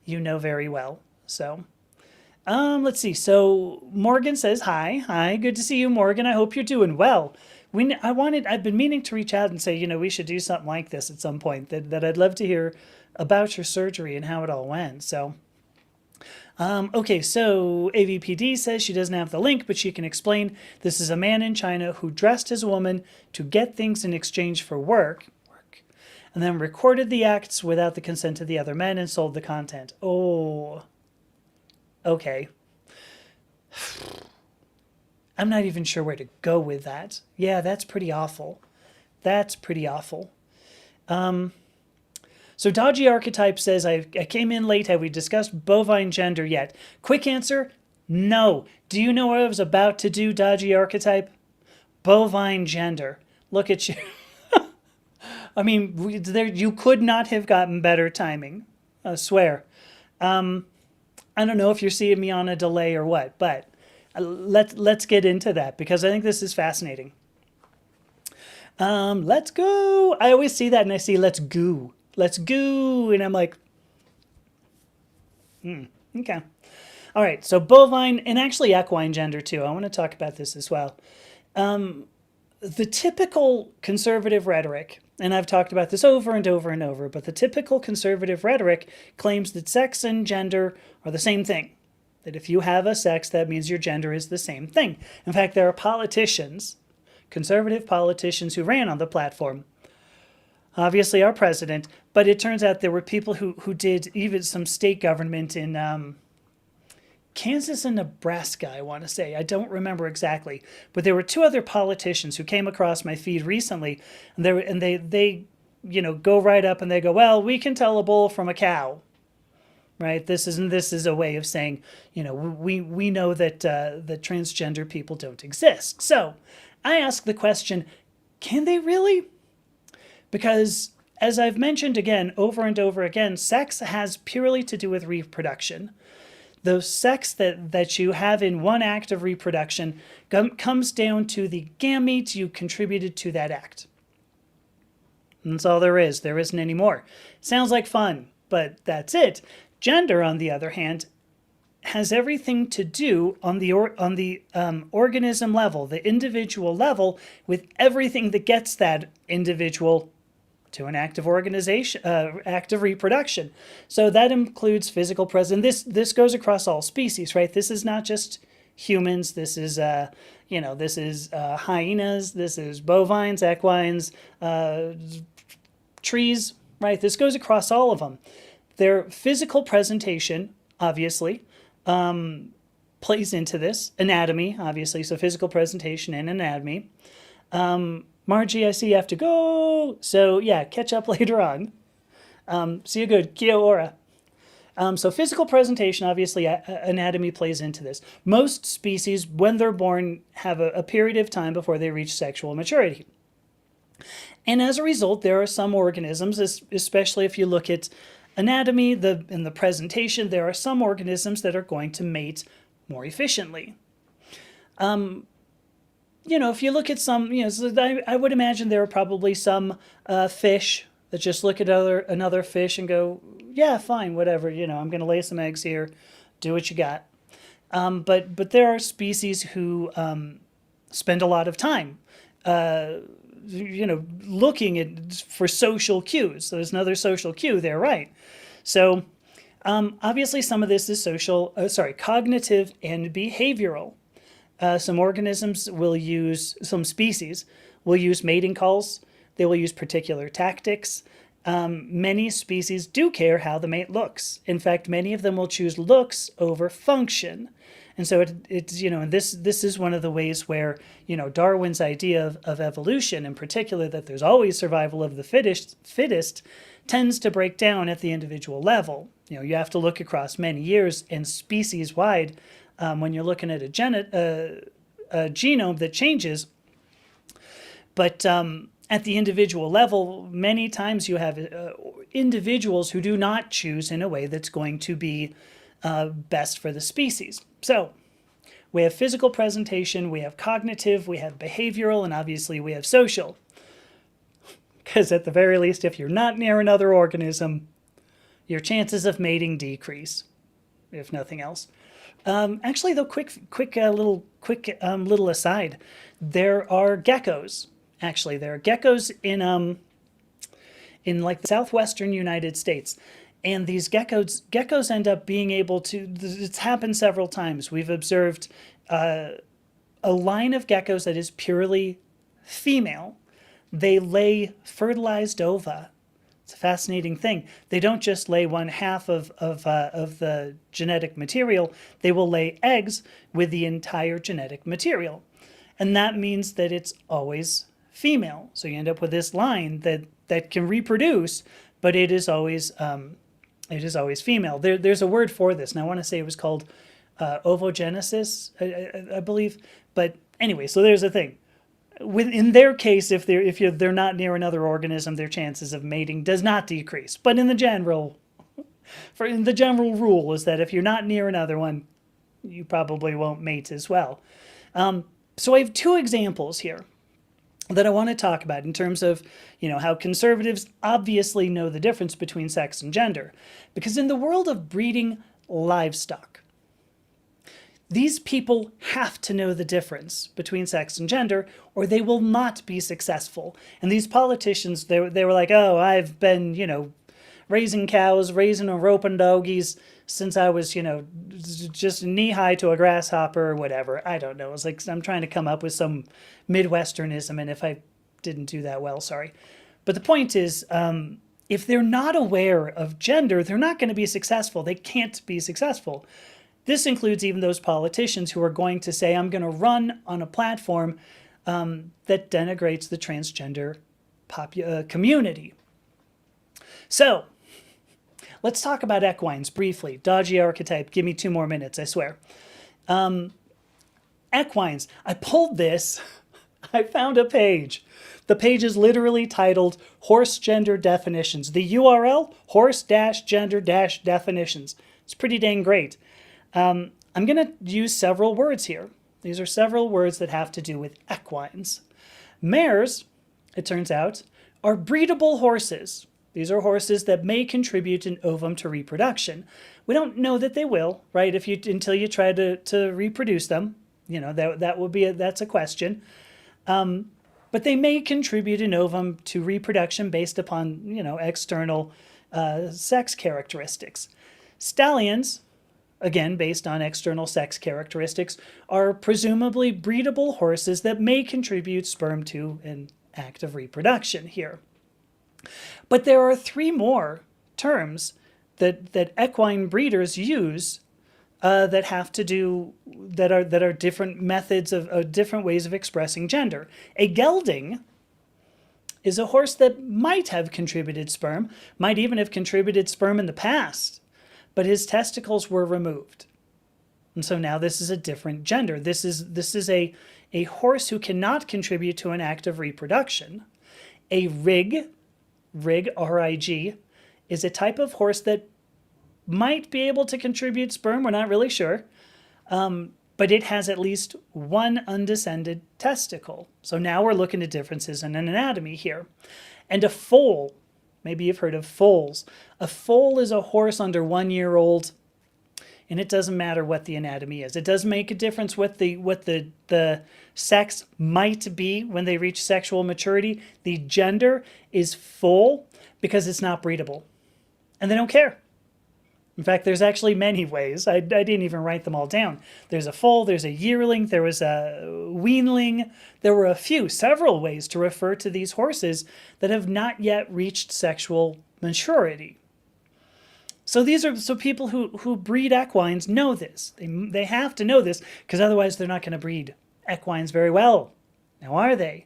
you know very well. So, let's see. So Morgan says, "Hi, good to see you, Morgan. I hope you're doing well." I've been meaning to reach out and say, we should do something like this at some point. That I'd love to hear about your surgery and how it all went. So. Okay, so AVPD says she doesn't have the link, but she can explain. This is a man in China who dressed as a woman to get things in exchange for work, and then recorded the acts without the consent of the other men and sold the content. Oh, okay. I'm not even sure where to go with that. Yeah, that's pretty awful. That's pretty awful. So Dodgy Archetype says, I came in late. Have we discussed bovine gender yet? Quick answer, no. Do you know what I was about to do, Dodgy Archetype? Bovine gender. Look at you. I mean, you could not have gotten better timing. I swear. I don't know if you're seeing me on a delay or what, but let's get into that because I think this is fascinating. Let's go. I always see that and I see let's go. Let's go. And I'm like, okay. All right. So bovine and actually equine gender too. I want to talk about this as well. The typical conservative rhetoric, and I've talked about this over and over and over, but the typical conservative rhetoric claims that sex and gender are the same thing. That if you have a sex, that means your gender is the same thing. In fact, there are politicians, conservative politicians who ran on the platform. Obviously our president, but it turns out there were people who did even some state government in Kansas and Nebraska, I want to say. I don't remember exactly. But there were two other politicians who came across my feed recently, and they go right up and they go, well, we can tell a bull from a cow. Right? This is a way of saying, we know that that transgender people don't exist. So I ask the question, can they really? Because, as I've mentioned again, over and over again, sex has purely to do with reproduction. The sex that you have in one act of reproduction comes down to the gamete you contributed to that act. And that's all there is. There isn't any more. Sounds like fun, but that's it. Gender, on the other hand, has everything to do on the organism level, the individual level, with everything that gets that individual to an act of act of reproduction. So that includes physical presence. This goes across all species, right? This is not just humans. This is hyenas. This is bovines, equines, trees, right? This goes across all of them. Their physical presentation, obviously, plays into this. Anatomy, obviously, so physical presentation and anatomy. Margie, I see you have to go. So yeah, catch up later on. See you good. Kia ora. So physical presentation, obviously, anatomy plays into this. Most species, when they're born, have a period of time before they reach sexual maturity. And as a result, there are some organisms, especially if you look at anatomy, in the presentation, there are some organisms that are going to mate more efficiently. If you look at some, I would imagine there are probably some fish that just look at another fish and go, yeah, fine, whatever, I'm going to lay some eggs here, do what you got. But there are species who spend a lot of time, looking for social cues. So there's another social cue there, right? So obviously some of this is cognitive and behavioral. Some species will use mating calls. They will use particular tactics. Many species do care how the mate looks. In fact, many of them will choose looks over function. And so this is one of the ways where, Darwin's idea of evolution, in particular, that there's always survival of the fittest, tends to break down at the individual level. You have to look across many years and species-wide when you're looking at a genome that changes. But at the individual level, many times you have individuals who do not choose in a way that's going to be best for the species. So we have physical presentation, we have cognitive, we have behavioral, and obviously we have social. Because at the very least, if you're not near another organism, your chances of mating decrease, if nothing else. Actually, though, quick little aside. There are geckos. Actually, there are geckos in like the southwestern United States, and these geckos end up being able to. It's happened several times. We've observed a line of geckos that is purely female. They lay fertilized ova. It's a fascinating thing. They don't just lay one half of the genetic material. They will lay eggs with the entire genetic material. And that means that it's always female. So you end up with this line that can reproduce, but it is always female. There's a word for this, and I want to say it was called ovogenesis, I believe. But anyway, so there's a thing. In their case, if they're not near another organism, their chances of mating does not decrease. But in the general rule is that if you're not near another one, you probably won't mate as well. So I have two examples here that I want to talk about in terms of, how conservatives obviously know the difference between sex and gender. Because in the world of breeding livestock, these people have to know the difference between sex and gender, or they will not be successful. And these politicians, they were like, oh, I've been, raising cows, raising and roping doggies since I was, just knee-high to a grasshopper or whatever. I don't know. It's like I'm trying to come up with some Midwesternism, and if I didn't do that well, sorry. But the point is, if they're not aware of gender, they're not going to be successful. They can't be successful. This includes even those politicians who are going to say, I'm going to run on a platform that denigrates the transgender community. So let's talk about equines briefly. Dodgy archetype. Give me 2 more minutes, I swear. Equines. I pulled this. I found a page. The page is literally titled Horse Gender Definitions. The URL, horse-gender-definitions. It's pretty dang great. I'm going to use several words here. These are several words that have to do with equines. Mares, it turns out, are breedable horses. These are horses that may contribute an ovum to reproduction. We don't know that they will, right? Until you try to reproduce them, that's a question. But they may contribute an ovum to reproduction based upon, external sex characteristics. Stallions, again, based on external sex characteristics, are presumably breedable horses that may contribute sperm to an act of reproduction here. But there are 3 more terms that equine breeders use that have to do that are different methods of different ways of expressing gender. A gelding is a horse that might have contributed sperm, might even have contributed sperm in the past, but his testicles were removed. And so now this is a different gender. This is a horse who cannot contribute to an act of reproduction. A rig, R-I-G, is a type of horse that might be able to contribute sperm. We're not really sure. But it has at least 1 undescended testicle. So now we're looking at differences in anatomy here. And a foal, maybe you've heard of foals. A foal is a horse under 1 year old, and it doesn't matter what the anatomy is. It does make a difference what the sex might be when they reach sexual maturity. The gender is foal because it's not breedable. And they don't care. In fact, there's actually many ways. I didn't even write them all down. There's a foal, there's a yearling, there was a weanling. There were several ways to refer to these horses that have not yet reached sexual maturity. So people who breed equines know this. They have to know this because otherwise they're not going to breed equines very well. Now, are they?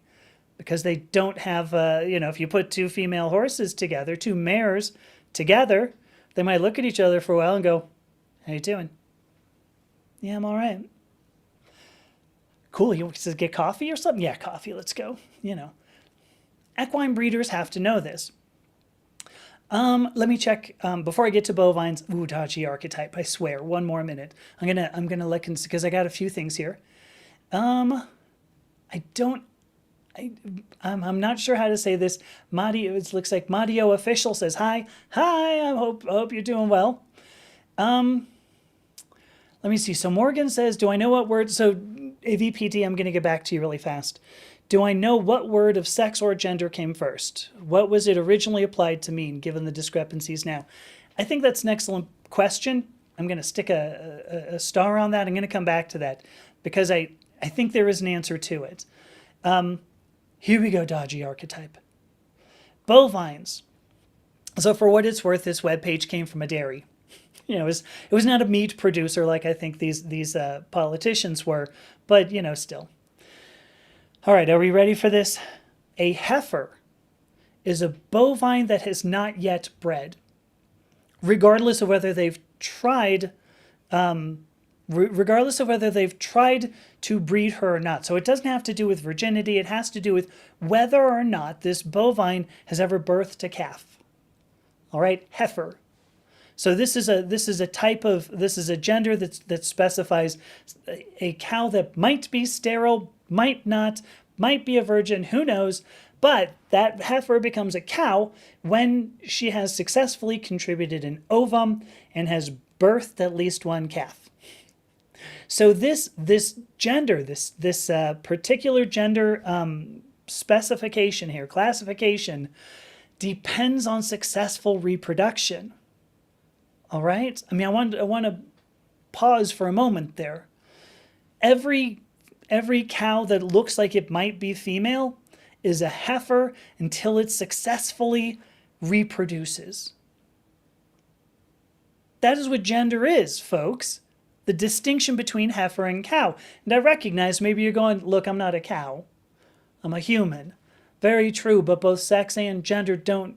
Because they don't have, if you put 2 female horses together, 2 mares together, they might look at each other for a while and go, how you doing? Yeah, I'm all right. Cool. You want to get coffee or something? Yeah, coffee. Let's go. Equine breeders have to know this. Let me check before I get to bovines. Ooh, dodgy archetype. I swear. One more minute. I'm gonna look because I got a few things here. I don't. I'm not sure how to say this. Madio. It looks like Madio official says hi. Hi. I hope you're doing well. Let me see. So Morgan says, do I know what word? So AVPD, I'm going to get back to you really fast. Do I know what word of sex or gender came first? What was it originally applied to mean, given the discrepancies now? I think that's an excellent question. I'm going to stick a star on that. I'm going to come back to that because I think there is an answer to it. Here we go, dodgy archetype. Bovines. So for what it's worth, this webpage came from a dairy. It was not a meat producer like I think these politicians were, but still. All right, are we ready for this? A heifer is a bovine that has not yet bred, regardless of whether they've tried, regardless of whether they've tried to breed her or not. So it doesn't have to do with virginity. It has to do with whether or not this bovine has ever birthed a calf. All right, heifer. So this is a gender that specifies a cow that might be sterile, might not, might be a virgin, who knows, but that heifer becomes a cow when she has successfully contributed an ovum and has birthed at least one calf. So this gender, this particular gender specification here, classification, depends on successful reproduction. All right. I mean, I want to pause for a moment there. Every cow that looks like it might be female is a heifer until it successfully reproduces. That is what gender is, folks. The distinction between heifer and cow. And I recognize maybe you're going, look, I'm not a cow. I'm a human. Very true, but both sex and gender don't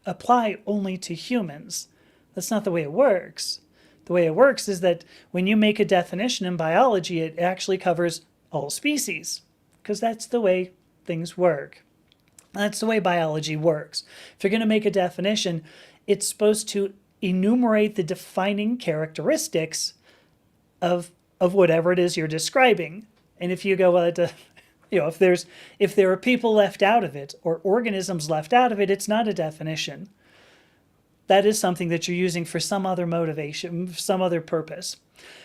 apply only to humans. That's not the way it works. The way it works is that when you make a definition in biology, it actually covers all species, because that's the way things work. That's the way biology works. If you're going to make a definition, it's supposed to enumerate the defining characteristics of whatever it is you're describing. And if you go, well, if there are people left out of it or organisms left out of it, it's not a definition. That is something that you're using for some other motivation, some other purpose.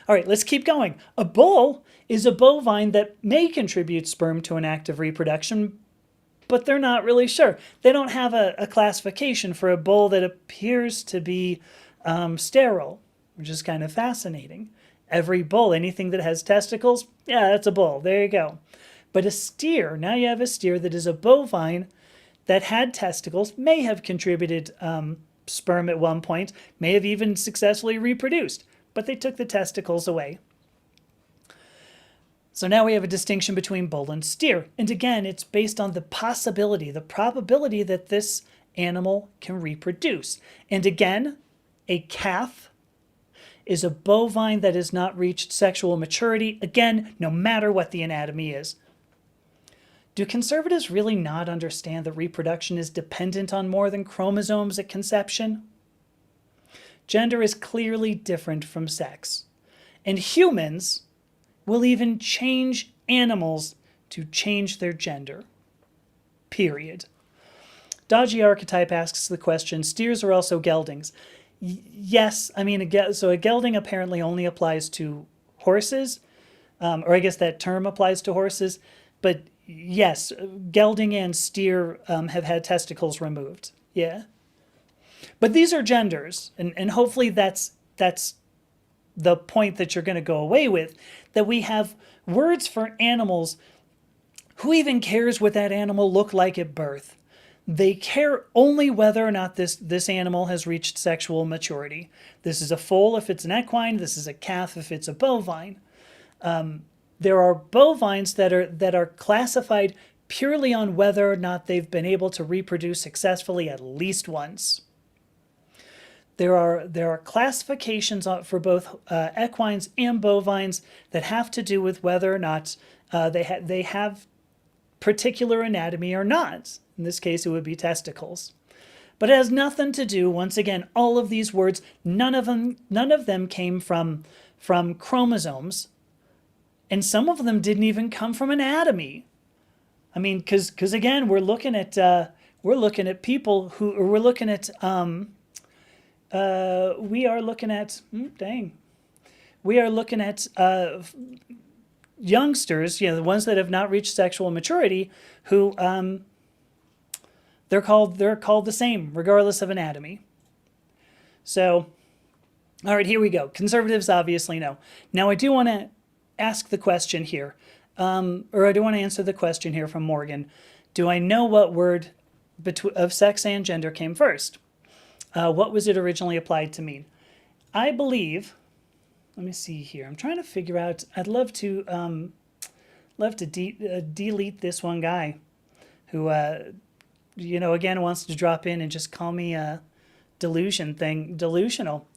All right, let's keep going. A bull is a bovine that may contribute sperm to an act of reproduction, but they're not really sure. They don't have a classification for a bull that appears to be sterile, which is kind of fascinating. Every bull, anything that has testicles, yeah, that's a bull. There you go. But a steer, now you have a steer that is a bovine that had testicles, may have contributed sperm at one point, may have even successfully reproduced, but they took the testicles away. So now we have a distinction between bull and steer. And again, it's based on the possibility, the probability that this animal can reproduce. And again, a calf is a bovine that has not reached sexual maturity, again, no matter what the anatomy is. Do conservatives really not understand that reproduction is dependent on more than chromosomes at conception? Gender is clearly different from sex. And humans will even change animals to change their gender. Period. Dodgy Archetype asks the question, steers are also geldings. Yes, I mean, so a gelding apparently only applies to horses, or I guess that term applies to horses, but yes, gelding and steer have had testicles removed. Yeah. But these are genders, and hopefully that's the point that you're going to go away with, that we have words for animals. Who even cares what that animal looked like at birth? They care only whether or not this animal has reached sexual maturity. This is a foal if it's an equine. This is a calf if it's a bovine. There are bovines that are classified purely on whether or not they've been able to reproduce successfully at least once. there are classifications for both equines and bovines that have to do with whether or not they have particular anatomy or not. In this case, it would be testicles. But it has nothing to do. Once again, all of these words, none of them came from chromosomes, and some of them didn't even come from anatomy. I mean, because again, we're looking at people who, or we're looking at we are looking at youngsters, the ones that have not reached sexual maturity, who they're called the same regardless of anatomy. So, all right, here we go. Conservatives obviously know. Now, I do want to ask the question here, or I do want to answer the question here from Morgan. Do I know what word of sex and gender came first? What was it originally applied to mean? I believe, let me see here. I'm trying to figure out, I'd love to delete this one guy who, again, wants to drop in and just call me delusional.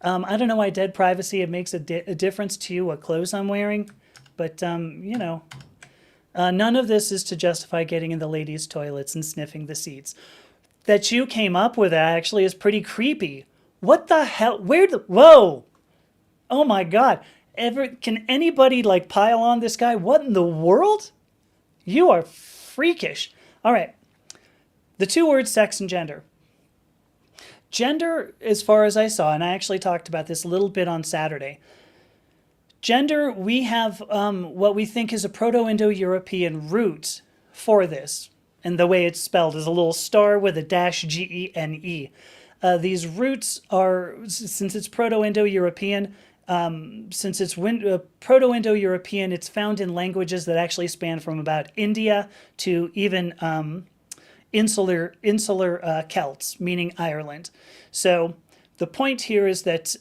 I don't know why dead privacy, it makes a difference to you what clothes I'm wearing, but, none of this is to justify getting in the ladies' toilets and sniffing the seats. That you came up with that actually is pretty creepy. What the hell? Whoa! Oh my God. Can anybody pile on this guy? What in the world? You are freakish. All right. The two words sex and gender. Gender, as far as I saw, and I actually talked about this a little bit on Saturday. Gender, we have what we think is a Proto-Indo-European root for this. And the way it's spelled is a little star with a dash Gene. These roots are, since it's Proto-Indo-European, Proto-Indo-European, it's found in languages that actually span from about India to even insular Celts, meaning Ireland. So the point here is that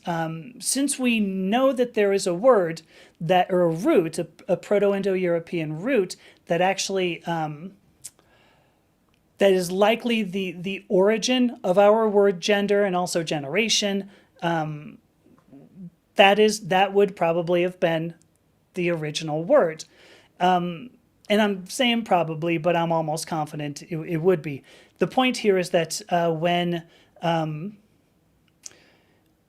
since we know that there is a word that, or a root, a Proto-Indo-European root that actually that is likely the origin of our word gender and also generation, that would probably have been the original word. And I'm saying probably, but I'm almost confident it would be. The point here is that when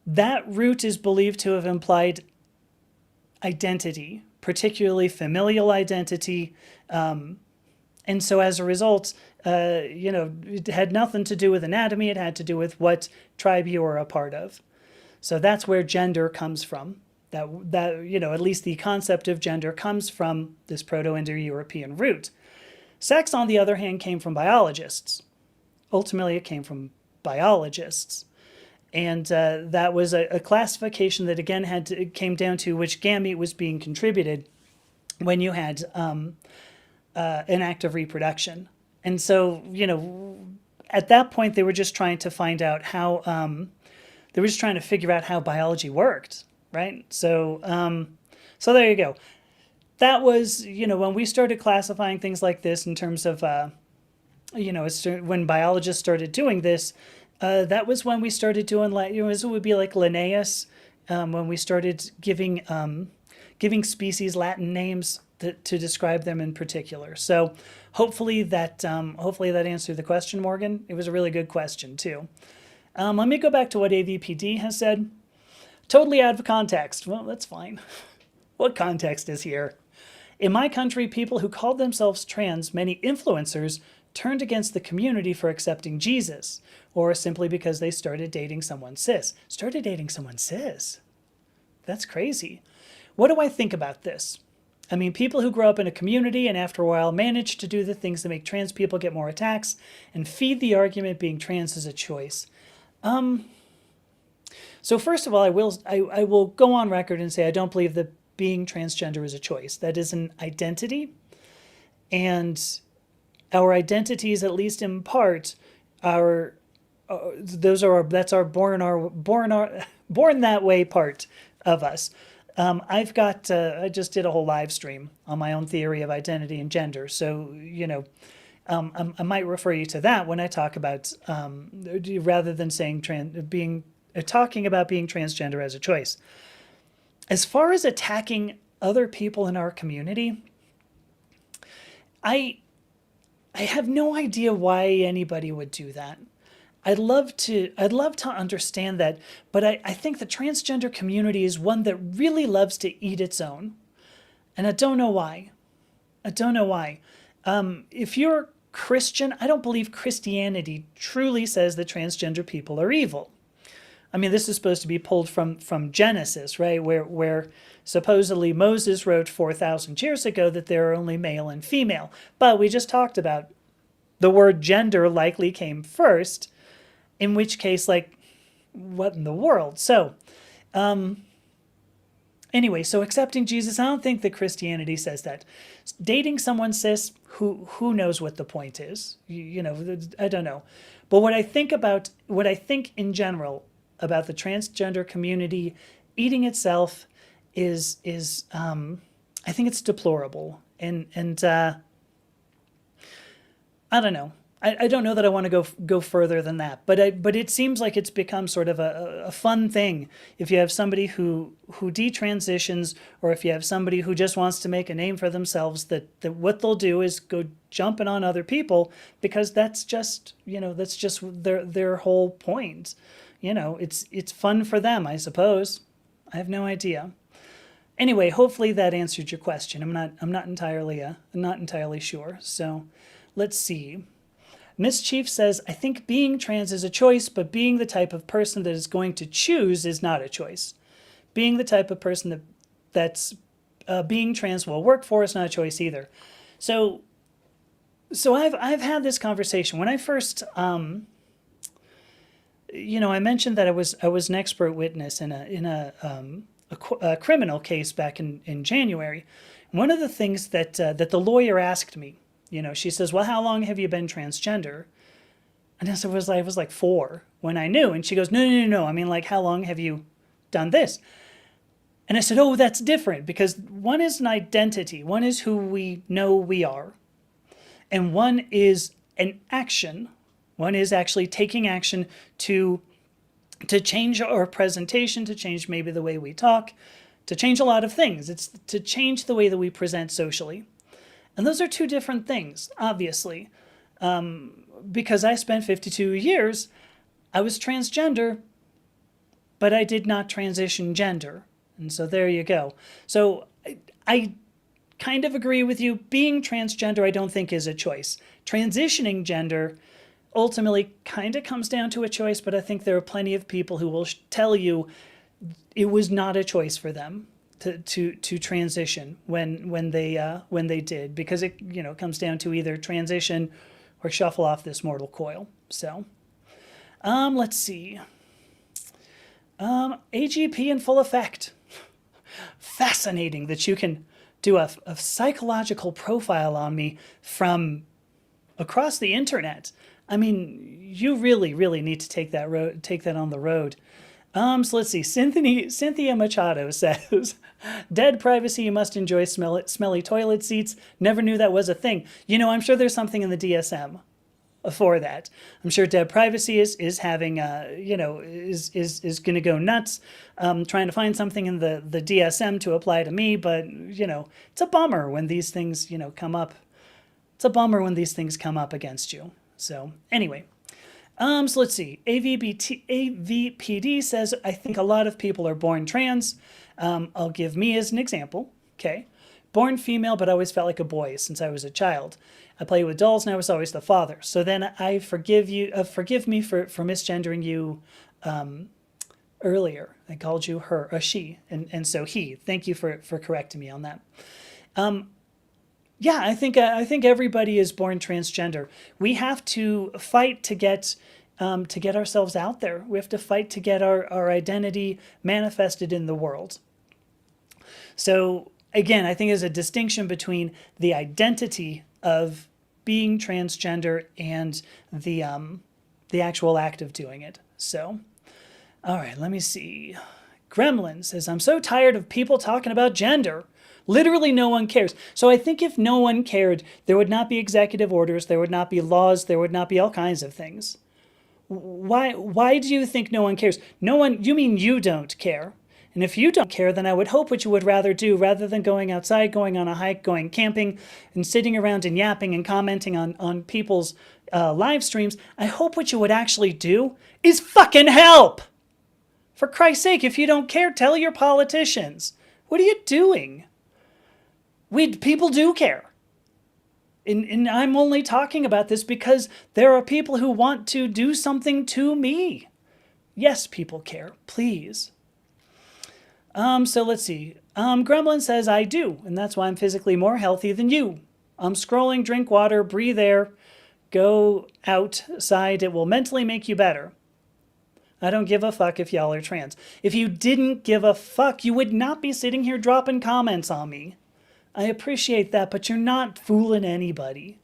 that root is believed to have implied identity, particularly familial identity, and so as a result, it had nothing to do with anatomy. It had to do with what tribe you were a part of. So that's where gender comes from. That at least the concept of gender comes from this Proto-Indo-European root. Sex, on the other hand, came from biologists. Ultimately, it came from biologists. And that was a classification that, again, it came down to which gamete was being contributed when you had an act of reproduction. And so, at that point, they were just trying to find out how, they were just trying to figure out how biology worked, right? So, so there you go. That was, when we started classifying things like this in terms of, when biologists started doing this, that was when we started doing, it would be like Linnaeus, when we started giving species Latin names to describe them in particular. So hopefully that answered the question, Morgan. It was a really good question too. Let me go back to what AVPD has said. Totally out of context. Well, that's fine. What context is here? In my country, people who called themselves trans, many influencers, turned against the community for accepting Jesus, or simply because they started dating someone cis. Started dating someone cis? That's crazy. What do I think about this? I mean, people who grow up in a community and after a while manage to do the things that make trans people get more attacks and feed the argument being trans is a choice. So first of all, I will go on record and say I don't believe that being transgender is a choice. That is an identity, and our identities, at least in part, are that's our born that way part of us. I just did a whole live stream on my own theory of identity and gender. So, I might refer you to that when I talk about, rather than saying being talking about being transgender as a choice. As far as attacking other people in our community, I have no idea why anybody would do that. I'd love to understand that, but I think the transgender community is one that really loves to eat its own. And I don't know why. I don't know why. If you're Christian, I don't believe Christianity truly says that transgender people are evil. I mean, this is supposed to be pulled from Genesis, right? Where supposedly Moses wrote 4,000 years ago that there are only male and female. But we just talked about the word gender likely came first, in which case, like, what in the world? So, anyway, so accepting Jesus, I don't think that Christianity says that. Dating someone cis, who knows what the point is? You know, I don't know. But what I think in general about the transgender community eating itself is I think it's deplorable, and I don't know. I don't know that I want to go further than that, but it seems like it's become sort of a fun thing if you have somebody who detransitions, or if you have somebody who just wants to make a name for themselves, that what they'll do is go jumping on other people, because that's just their whole point. It's fun for them, I suppose. I have no idea. Anyway, hopefully that answered your question. I'm not entirely sure. So let's see. Miss Chief says, I think being trans is a choice, but being the type of person that is going to choose is not a choice. Being the type of person that's being trans will work for is not a choice either. So I've had this conversation when I first, I mentioned that I was an expert witness in a criminal case back in January. One of the things that the lawyer asked me, she says, well, how long have you been transgender? And I was like 4 when I knew. And she goes, no. I mean, like, how long have you done this? And I said, oh, that's different, because one is an identity. One is who we know we are. And one is an action. One is actually taking action to change our presentation, to change maybe the way we talk, to change a lot of things. It's to change the way that we present socially. And those are two different things, obviously. Because I spent 52 years, I was transgender, but I did not transition gender. And so there you go. So I kind of agree with you. Being transgender, I don't think is a choice. Transitioning gender ultimately kind of comes down to a choice, but I think there are plenty of people who will tell you it was not a choice for them to transition when they did, because it comes down to either transition or shuffle off this mortal coil. So let's see. AGP in full effect. Fascinating that you can do a psychological profile on me from across the internet. I mean, you really need to take that on the road. So let's see. Cynthia Machado says, dead privacy, you must enjoy smelly toilet seats. Never knew that was a thing. I'm sure there's something in the DSM for that. I'm sure dead privacy is having, is going to go nuts, trying to find something in the DSM to apply to me. But, it's a bummer when these things, come up. It's a bummer when these things come up against you. So anyway. So let's see. AVPD says, I think a lot of people are born trans. I'll give me as an example. Okay. Born female, but I always felt like a boy since I was a child. I play with dolls and I was always the father. So then I forgive me for misgendering you earlier. I called you her, a she, and so he. Thank you for correcting me on that. Yeah, I think everybody is born transgender. We have to fight to get ourselves out there. We have to fight to get our identity manifested in the world. So again, I think there's a distinction between the identity of being transgender and the actual act of doing it. So, all right, let me see. Gremlin says, I'm so tired of people talking about gender. Literally no one cares. So I think if no one cared, there would not be executive orders, there would not be laws, there would not be all kinds of things. Why do you think no one cares? No one, you mean you don't care. And if you don't care, then I would hope what you would rather do, rather than going outside, going on a hike, going camping, and sitting around and yapping and commenting on people's live streams, I hope what you would actually do is fucking help. For Christ's sake, if you don't care, tell your politicians. What are you doing? People do care. And I'm only talking about this because there are people who want to do something to me. Yes, people care. Please. So let's see. Gremlin says, I do, and that's why I'm physically more healthy than you. I'm scrolling, drink water, breathe air, go outside. It will mentally make you better. I don't give a fuck if y'all are trans. If you didn't give a fuck, you would not be sitting here dropping comments on me. I appreciate that, but you're not fooling anybody.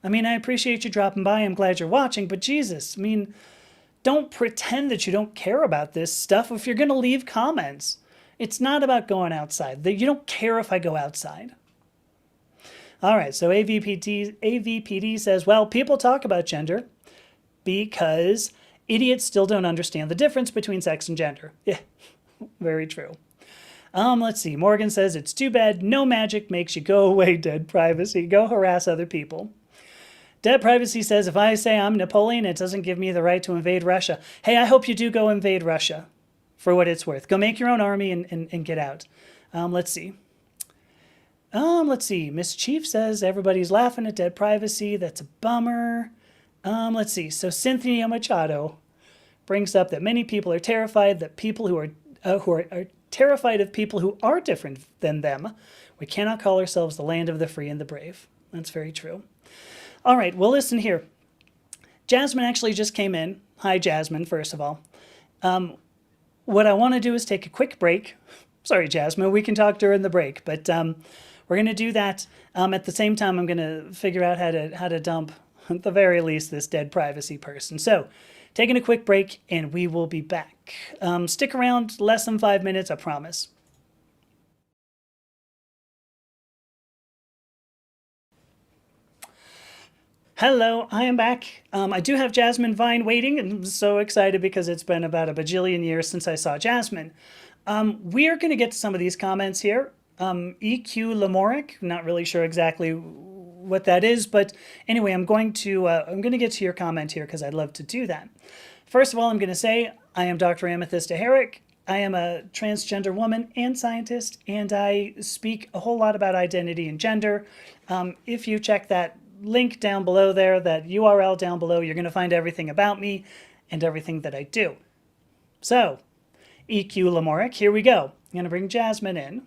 I mean, I appreciate you dropping by. I'm glad you're watching, but Jesus, I mean, don't pretend that you don't care about this stuff if you're going to leave comments. It's not about going outside. You don't care if I go outside. All right, so AVPD says, well, people talk about gender because idiots still don't understand the difference between sex and gender. Yeah, very true. Let's see. Morgan says, it's too bad no magic makes you go away, dead privacy. Go harass other people. Dead Privacy says, if I say I'm Napoleon, it doesn't give me the right to invade Russia. Hey, I hope you do go invade Russia for what it's worth. Go make your own army and get out. Let's see. Miss Chief says, everybody's laughing at Dead Privacy. That's a bummer. Let's see. So Cynthia Machado brings up that many people are terrified that people who are terrified of people who are different than them. We cannot call ourselves the land of the free and the brave. That's very true. All right, well, listen here. Jasmine actually just came in. Hi, Jasmine, first of all. What I want to do is take a quick break. Sorry, Jasmine, we can talk during the break, but we're going to do that. At the same time, I'm going to figure out how to dump, at the very least, this Dead Privacy person. So, taking a quick break, and we will be back. Stick around, less than 5 minutes, I promise. Hello, I am back. I do have Jasmine Vine waiting, and I'm so excited because it's been about a bajillion years since I saw Jasmine. We are going to get to some of these comments here. EQ Lamoric, not really sure exactly what that is, but anyway, I'm going to get to your comment here because I'd love to do that. First of all, I'm going to say I am Dr. Amethyst Herrick. I am a transgender woman and scientist, and I speak a whole lot about identity and gender. If you check that link down below there, that URL down below, you're going to find everything about me and everything that I do. So, EQ Lamoric, here we go. I'm going to bring Jasmine in.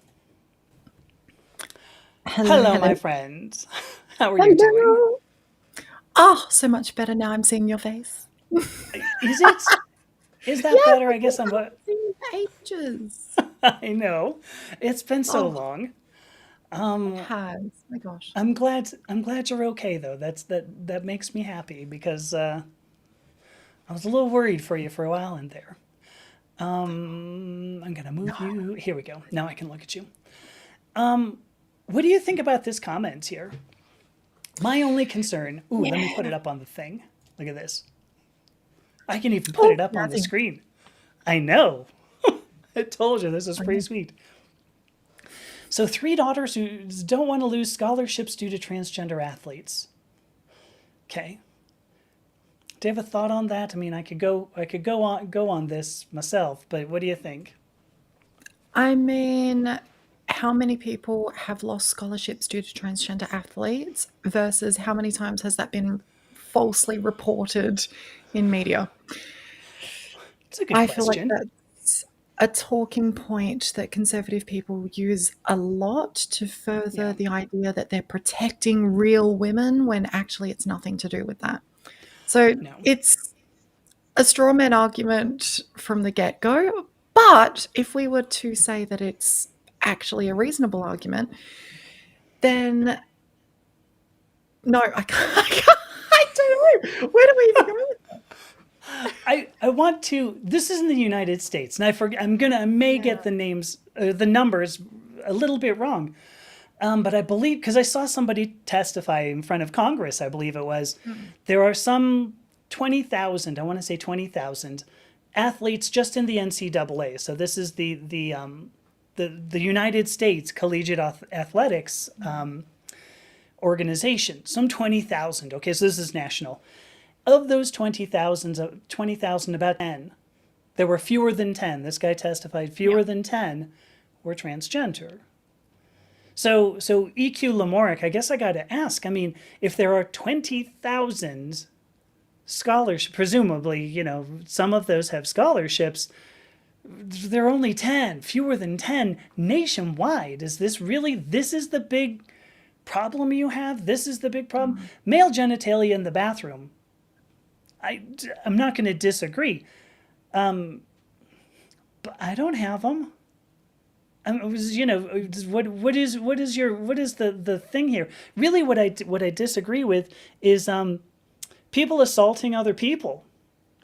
Hello, my friend. How are you doing? Oh, so much better now I'm seeing your face. Is it? Is that better? I guess I'm... ages. I know. It's been so long. It has. My gosh. I'm glad you're okay though. That makes me happy because I was a little worried for you for a while in there. I'm gonna move you. Here we go. Now I can look at you. What do you think about this comment here? My only concern. Ooh, let me put it up on the thing. Look at this. I can even put it up on the screen. I know. I told you this is pretty sweet. So 3 daughters who don't want to lose scholarships due to transgender athletes. Okay. Do you have a thought on that? I mean, I could go on this myself, but what do you think? I mean, how many people have lost scholarships due to transgender athletes versus how many times has that been falsely reported in media? It's a good question. I feel like that's a talking point that conservative people use a lot to further the idea that they're protecting real women when actually it's nothing to do with that. So it's a straw man argument from the get-go, but if we were to say that it's actually a reasonable argument, then no, I can't. I don't know. Where do we even go with that? I want to. This is in the United States, and I may get the names, the numbers, a little bit wrong, but I believe because I saw somebody testify in front of Congress, I believe it was, there are some 20,000, I want to say 20,000 athletes just in the NCAA. So this is the United States Collegiate Athletics organization. Some 20,000. Okay, so this is national. Of those 20,000, about 10, there were fewer than 10. This guy testified fewer than 10 were transgender. So EQ Lamoric, I guess I got to ask. I mean, if there are 20,000 scholarships, presumably, some of those have scholarships. There are only 10, fewer than 10 nationwide. Is this is the big problem you have? This is the big problem? Male genitalia in the bathroom. I'm not going to disagree. But I don't have them. What is the thing here? Really, what I disagree with is people assaulting other people.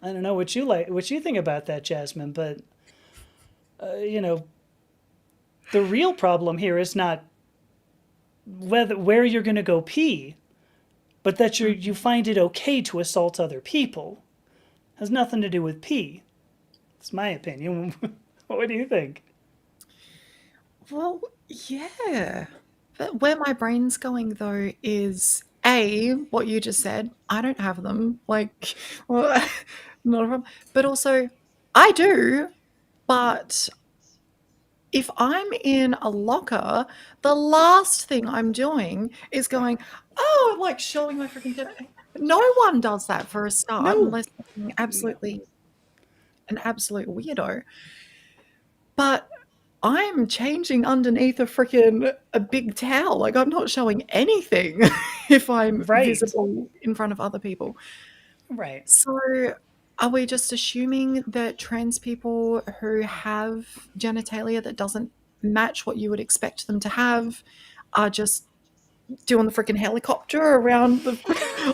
I don't know what you think about that, Jasmine, but the real problem here is not where you're going to go pee, but that you find it okay to assault other people. It has nothing to do with pee. It's my opinion. What do you think? Well, yeah. But where my brain's going though is what you just said. I don't have them. Like, well, not a problem. But also, I do. But if I'm in a locker, the last thing I'm doing is going, oh, I'm like showing my freaking tip. No one does that for a start, No. unless they're absolutely an absolute weirdo. But I'm changing underneath a big towel. Like, I'm not showing anything if I'm visible in front of other people. Right. So are we just assuming that trans people who have genitalia that doesn't match what you would expect them to have are just doing the freaking helicopter around the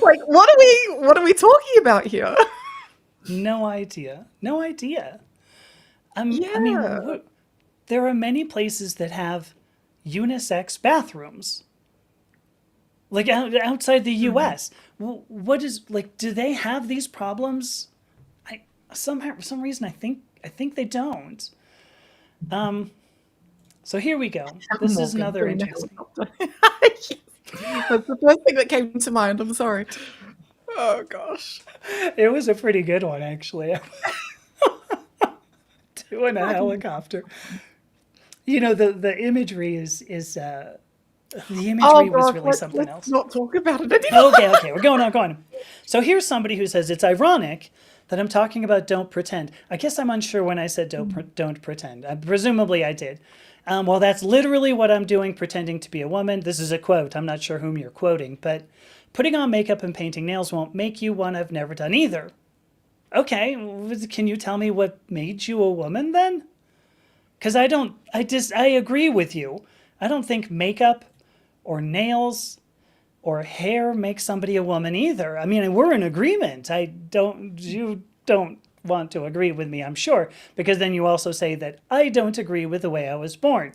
like what are we talking about here? No idea. I mean, Yeah. there are many places that have unisex bathrooms. Like outside the U.S. What is like? Do they have these problems? For some reason I think they don't. So here we go. This is another interesting. That's the first thing that came to mind. I'm sorry. Oh gosh. It was a pretty good one, actually. Doing a helicopter. The imagery is the imagery was really something else. Not talk about it anymore. Okay, we're going on. So here's somebody who says it's ironic that I'm talking about don't pretend. I guess I'm unsure when I said don't pretend. Presumably I did. Well, that's literally what I'm doing, pretending to be a woman. This is a quote. I'm not sure whom you're quoting, but putting on makeup and painting nails won't make you one I've never done either. Okay, can you tell me what made you a woman then? Because I agree with you. I don't think makeup or nails or hair makes somebody a woman either. I mean, we're in agreement. You don't want to agree with me, I'm sure, because then you also say that I don't agree with the way I was born.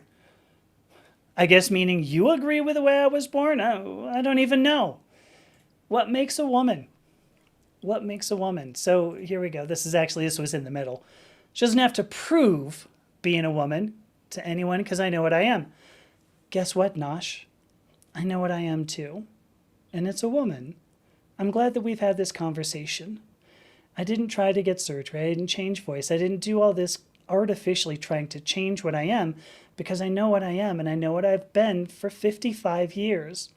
I guess meaning you agree with the way I was born? Oh, I don't even know. What makes a woman? What makes a woman? So here we go. This was in the middle. She doesn't have to prove being a woman to anyone because I know what I am. Guess what, Nosh? I know what I am too. And it's a woman. I'm glad that we've had this conversation. I didn't try to get surgery. I didn't change voice. I didn't do all this artificially trying to change what I am because I know what I am and I know what I've been for 55 years.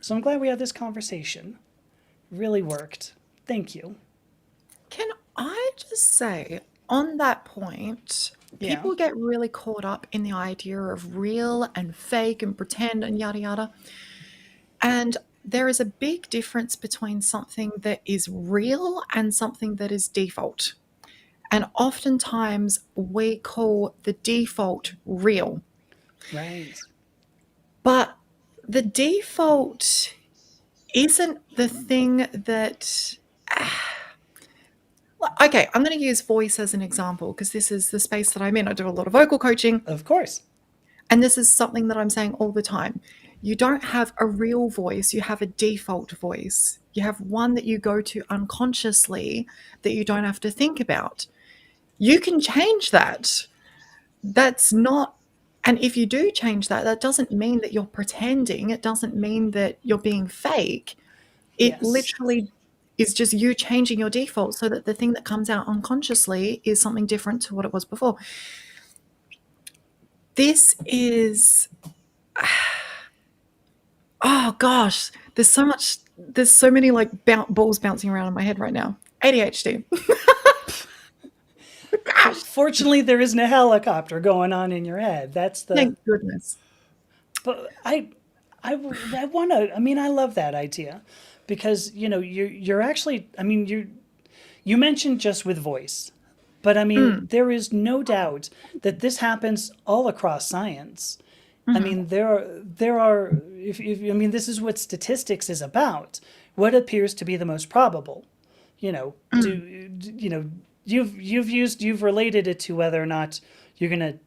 So I'm glad we had this conversation. Really worked. Thank you. Can I just say, on that point, people get really caught up in the idea of real and fake and pretend and yada yada. And there is a big difference between something that is real and something that is default. And oftentimes we call the default real. Right. But the default isn't the thing that... Okay, I'm going to use voice as an example because this is the space that I'm in. I do a lot of vocal coaching. Of course. And this is something that I'm saying all the time. You don't have a real voice, you have a default voice. You have one that you go to unconsciously that you don't have to think about. You can change that. That's not, and if you do change that, that doesn't mean that you're pretending. It doesn't mean that you're being fake. It Yes. literally is just you changing your default so that the thing that comes out unconsciously is something different to what it was before. This is, oh gosh, there's so many like balls bouncing around in my head right now. ADHD. Gosh, Fortunately, there isn't a helicopter going on in your head. That's the. thank goodness. But I want to. I mean, I love that idea, because you're actually. I mean, you mentioned just with voice, but I mean, there is no doubt that this happens all across science. I mean, there are. If I mean, this is what statistics is about. What appears to be the most probable. You've related it to whether or not you're going to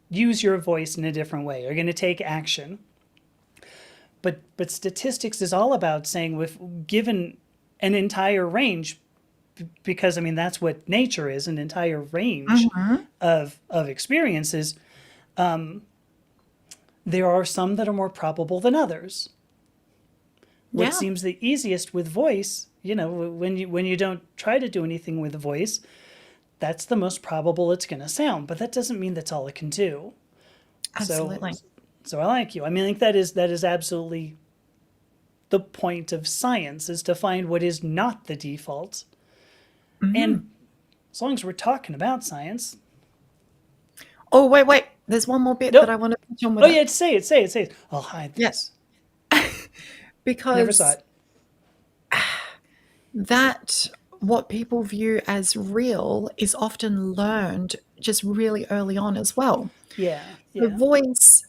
use your voice in a different way. You're going to take action. But statistics is all about saying, with given an entire range, because I mean that's what nature is, an entire range of experiences. There are some that are more probable than others. What Yeah, seems the easiest with voice, when you don't try to do anything with the voice, that's the most probable it's going to sound. But that doesn't mean that's all it can do. So, absolutely. so I like you. I mean, I think that is absolutely the point of science, is to find what is not the default. And as long as we're talking about science, Oh, wait. There's one more bit that nope. I want to touch on with Oh it. yeah, say it. I'll hide Yeah, this. Never saw because it. that what people view as real is often learned just really early on as well. Yeah, The yeah, voice,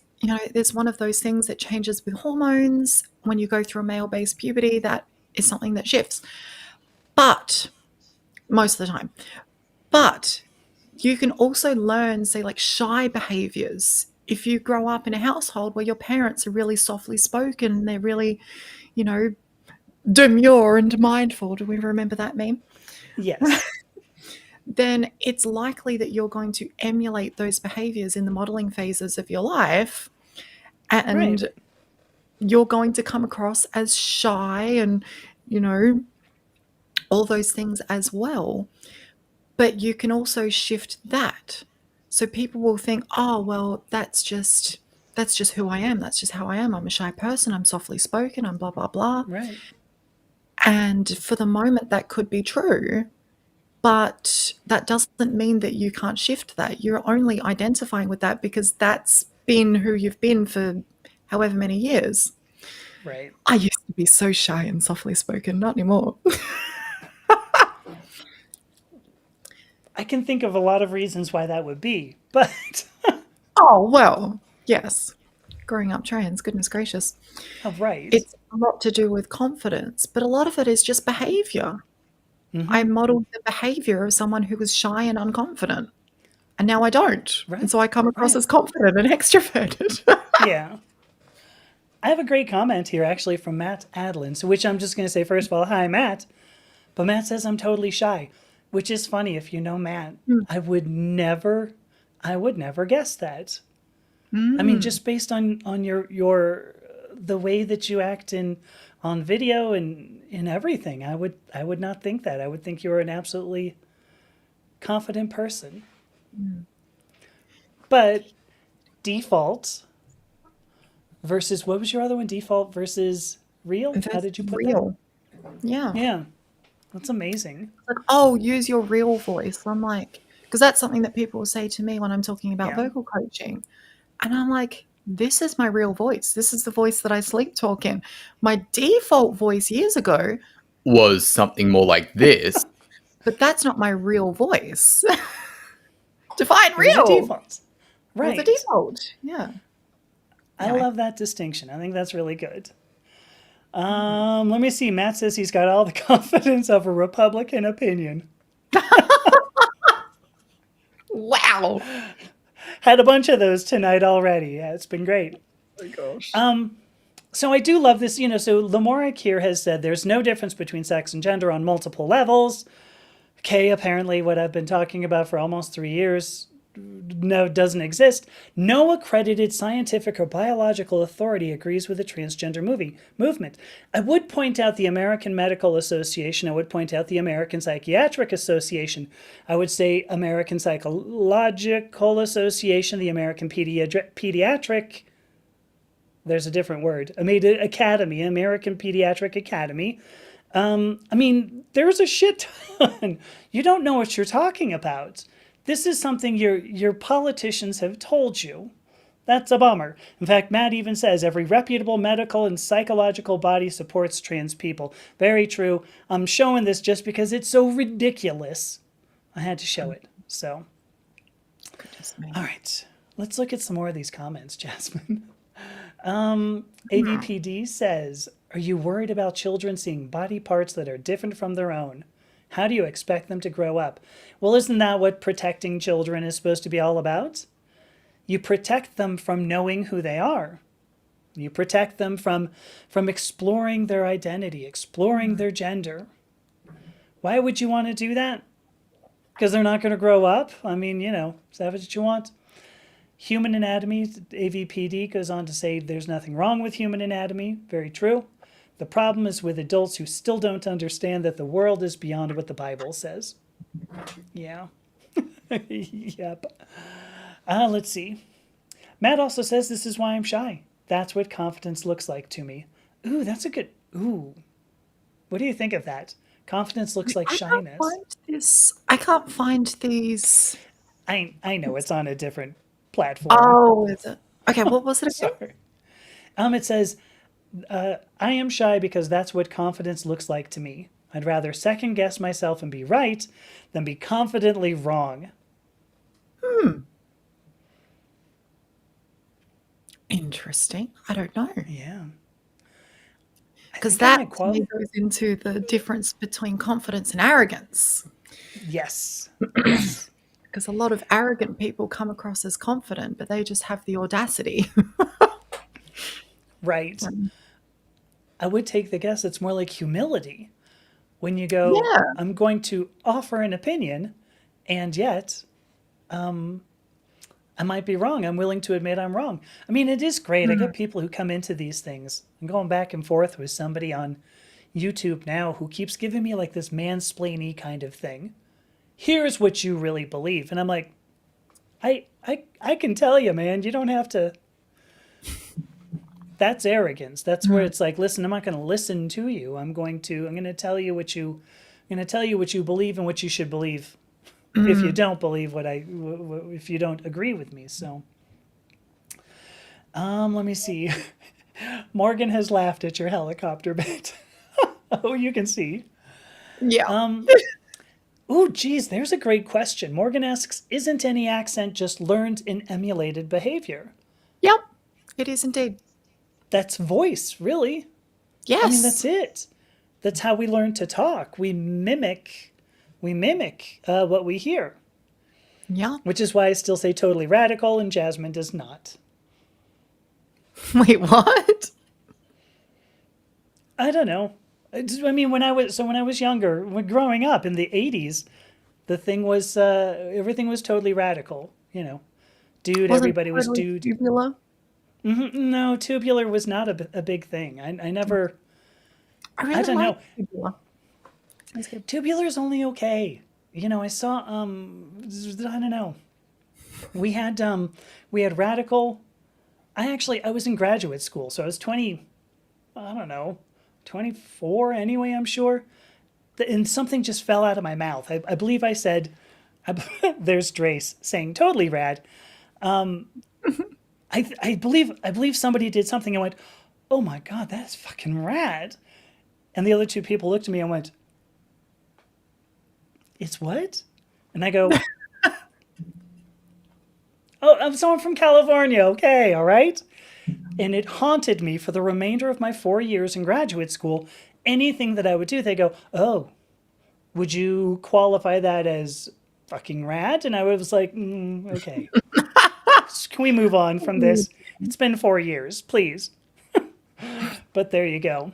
there's one of those things that changes with hormones. When you go through a male based puberty, that is something that shifts. But most of the time, but you can also learn, say, like shy behaviors. If you grow up in a household where your parents are really softly spoken, they're really, you know, demure and mindful. Do we remember that meme? yes, Then it's likely that you're going to emulate those behaviors in the modeling phases of your life. right, And you're going to come across as shy and, you know, all those things as well. But you can also shift that. So people will think, oh, well, that's just who I am. That's just how I am. I'm a shy person. I'm softly spoken. I'm blah, blah, blah. right, And for the moment, that could be true. But that doesn't mean that you can't shift that. You're only identifying with that because that's been who you've been for however many years. right. I used to be so shy and softly spoken, not anymore. I can think of a lot of reasons why that would be, but Oh, well, yes. Growing up trans, goodness gracious. right. It's a lot to do with confidence, but a lot of it is just behavior. I Mm-hmm. modeled the behavior of someone who was shy and unconfident, and now I don't. And Right, so I come across right. as confident and extroverted. Yeah. I have a great comment here actually from Matt Adlin, so which I'm just going to say first of all, hi Matt. But Matt says I'm totally shy, which is funny. If you know Matt, I would never, I would never guess that. I mean, Mm, just based on your the way that you act in on video and in everything, I would not think that. I would think you're an absolutely confident person. But default versus, what was your other one? Default versus real? How that's did you put that? real. Yeah. Yeah, that's amazing. Like, oh, use your real voice. I'm like, because that's something that people will say to me when I'm talking about Yeah. vocal coaching. And I'm like, this is my real voice. This is the voice that I sleep talk in. My default voice years ago was something more like this, but that's not my real voice. Define It was a real. default. It was a Right. default. Yeah. I Anyway. love that distinction. I think that's really good. Let me see. Matt says he's got all the confidence of a Republican opinion. Wow. Had a bunch of those tonight already. Yeah, it's been great. Oh my gosh. So I do love this, so Lamoric here has said there's no difference between sex and gender on multiple levels. Okay, apparently what I've been talking about for almost 3 years no doesn't exist. No accredited scientific or biological authority agrees with the transgender movement. I would point out the American Medical Association. I would point out the American Psychiatric Association. I would say American Psychological Association, the American Pediatric. There's a different word. I made it Academy, American Pediatric Academy. I mean, there's a shit ton. You don't know what you're talking about. This is something your politicians have told you. That's a bummer. In fact, Matt even says every reputable medical and psychological body supports trans people. Very true. I'm showing this just because it's so ridiculous. I had to show it. So, all right. Let's look at some more of these comments, Jasmine. AVPD says, are you worried about children seeing body parts that are different from their own? How do you expect them to grow up? Well, isn't that what protecting children is supposed to be all about? You protect them from knowing who they are. You protect them from exploring their identity, exploring their gender. Why would you want to do that? Because they're not going to grow up? I mean, is that what you want? Human anatomy, AVPD goes on to say there's nothing wrong with human anatomy. Very true. The problem is with adults who still don't understand that the world is beyond what the Bible says. Yeah. Yep. Let's see. Matt also says this is why I'm shy. That's what confidence looks like to me. Ooh, that's a good... Ooh. What do you think of that? Confidence looks like shyness. I can't find these. I know, it's on a different platform. Oh, is it? Okay, what was it again? Sorry. It says... I am shy because that's what confidence looks like to me. I'd rather second guess myself and be right than be confidently wrong. Interesting. I don't know. Yeah. Because that to me goes into the difference between confidence and arrogance. Yes. Because a lot of arrogant people come across as confident, but they just have the audacity. Right. I would take the guess it's more like humility. When you go, I'm going to offer an opinion, and yet I might be wrong. I'm willing to admit I'm wrong. I mean, it is great. I get people who come into these things. I'm going back and forth with somebody on YouTube now who keeps giving me like this mansplainy kind of thing. Here's what you really believe. And I'm like, I can tell you, man, you don't have to. That's arrogance. That's where it's like, listen, I'm not going to listen to you. I'm going to tell you what you believe and what you should believe. If you don't believe if you don't agree with me. So, let me see. Morgan has laughed at your helicopter bit. Oh, you can see. Yeah. Oh, geez, there's a great question. Morgan asks, isn't any accent just learned in emulated behavior? Yep, it is indeed. That's voice, really. Yes. I mean, that's it. That's how we learn to talk. We mimic what we hear. Yeah. Which is why I still say totally radical and Jasmine does not. Wait, what? I don't know. I mean, when I was younger, growing up in the 80s, the thing was, everything was totally radical. Dude, everybody was dude. Tubular? No, tubular was not a big thing. I never... I don't know. Tubular. Sounds good. Tubular is only okay. I saw, I don't know. We had radical... I was in graduate school, so I was 24 anyway, I'm sure. And something just fell out of my mouth. I believe I said, there's Drace saying totally rad. I believe somebody did something and went, oh my God, that's fucking rad. And the other two people looked at me and went, it's what? And I go, oh, I'm from California. Okay, all right. And it haunted me for the remainder of my 4 years in graduate school. Anything that I would do, they go, oh, would you qualify that as fucking rad? And I was like, okay. Can we move on from this? It's been 4 years, please. But there you go.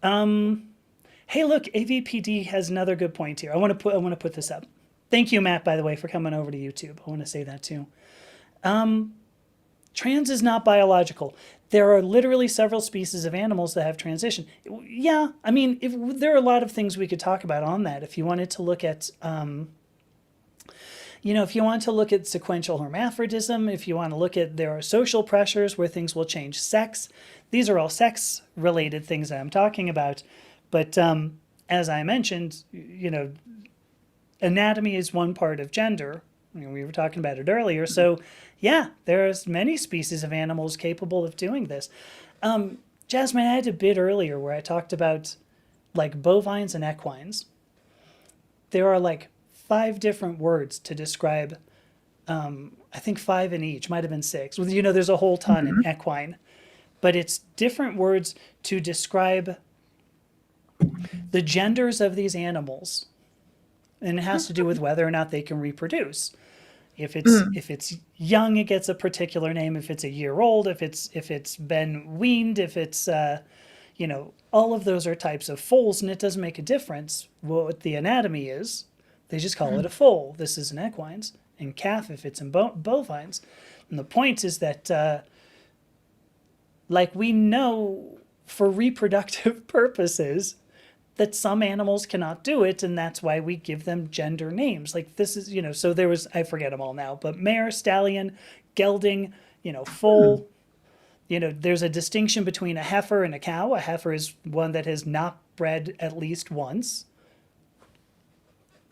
Hey, look, AVPD has another good point here. I want to put this up. Thank you, Matt, by the way, for coming over to YouTube. I want to say that too. Trans is not biological. There are literally several species of animals that have transition. Yeah, I mean, there are a lot of things we could talk about on that. If you wanted to look at, if you want to look at sequential hermaphrodism, if you want to look at there are social pressures where things will change sex. These are all sex-related things that I'm talking about. But as I mentioned, anatomy is one part of gender. We were talking about it earlier. So, yeah, there's many species of animals capable of doing this. Jasmine, I had a bit earlier where I talked about like bovines and equines. There are like 5 different words to describe. I think 5 in each, might have been 6. Well, there's a whole ton in equine, but it's different words to describe the genders of these animals, and it has to do with whether or not they can reproduce. If it's young, it gets a particular name. If it's a year old, if it's been weaned, if it's all of those are types of foals, and it doesn't make a difference what the anatomy is. They just call it a foal. This is in equines, and calf if it's in bovines. And the point is that, we know for reproductive purposes that some animals cannot do it, and that's why we give them gender names. Like this is, so there was, I forget them all now, but mare, stallion, gelding, foal. There's a distinction between a heifer and a cow. A heifer is one that has not bred at least once.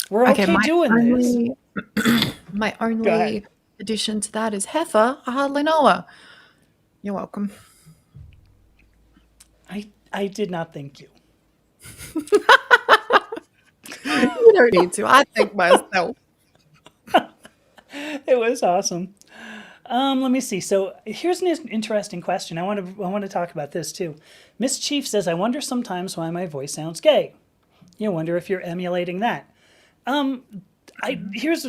We're okay doing this. My only addition to that is heifer. I hardly know her. You're welcome. I did not thank you. You don't need to. I thank myself. It was awesome. Let me see. So here's an interesting question. I want to talk about this too. Miss Chief says, "I wonder sometimes why my voice sounds gay. You wonder if you're emulating that." Here's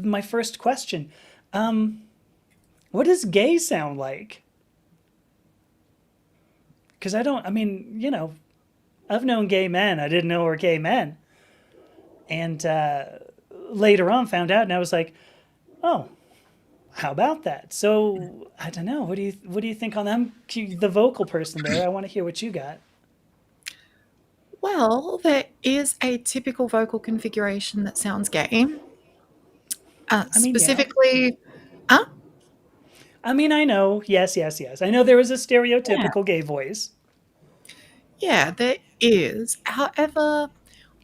my first question. What does gay sound like? Because I've known gay men. I didn't know were gay men. And later on found out, and I was like, oh, how about that? So I don't know. What do you think on them? The vocal person there. I want to hear what you got. Well, there is a typical vocal configuration that sounds gay. Specifically, yeah. I know. Yes. I know there is a stereotypical gay voice. Yeah, there is. However,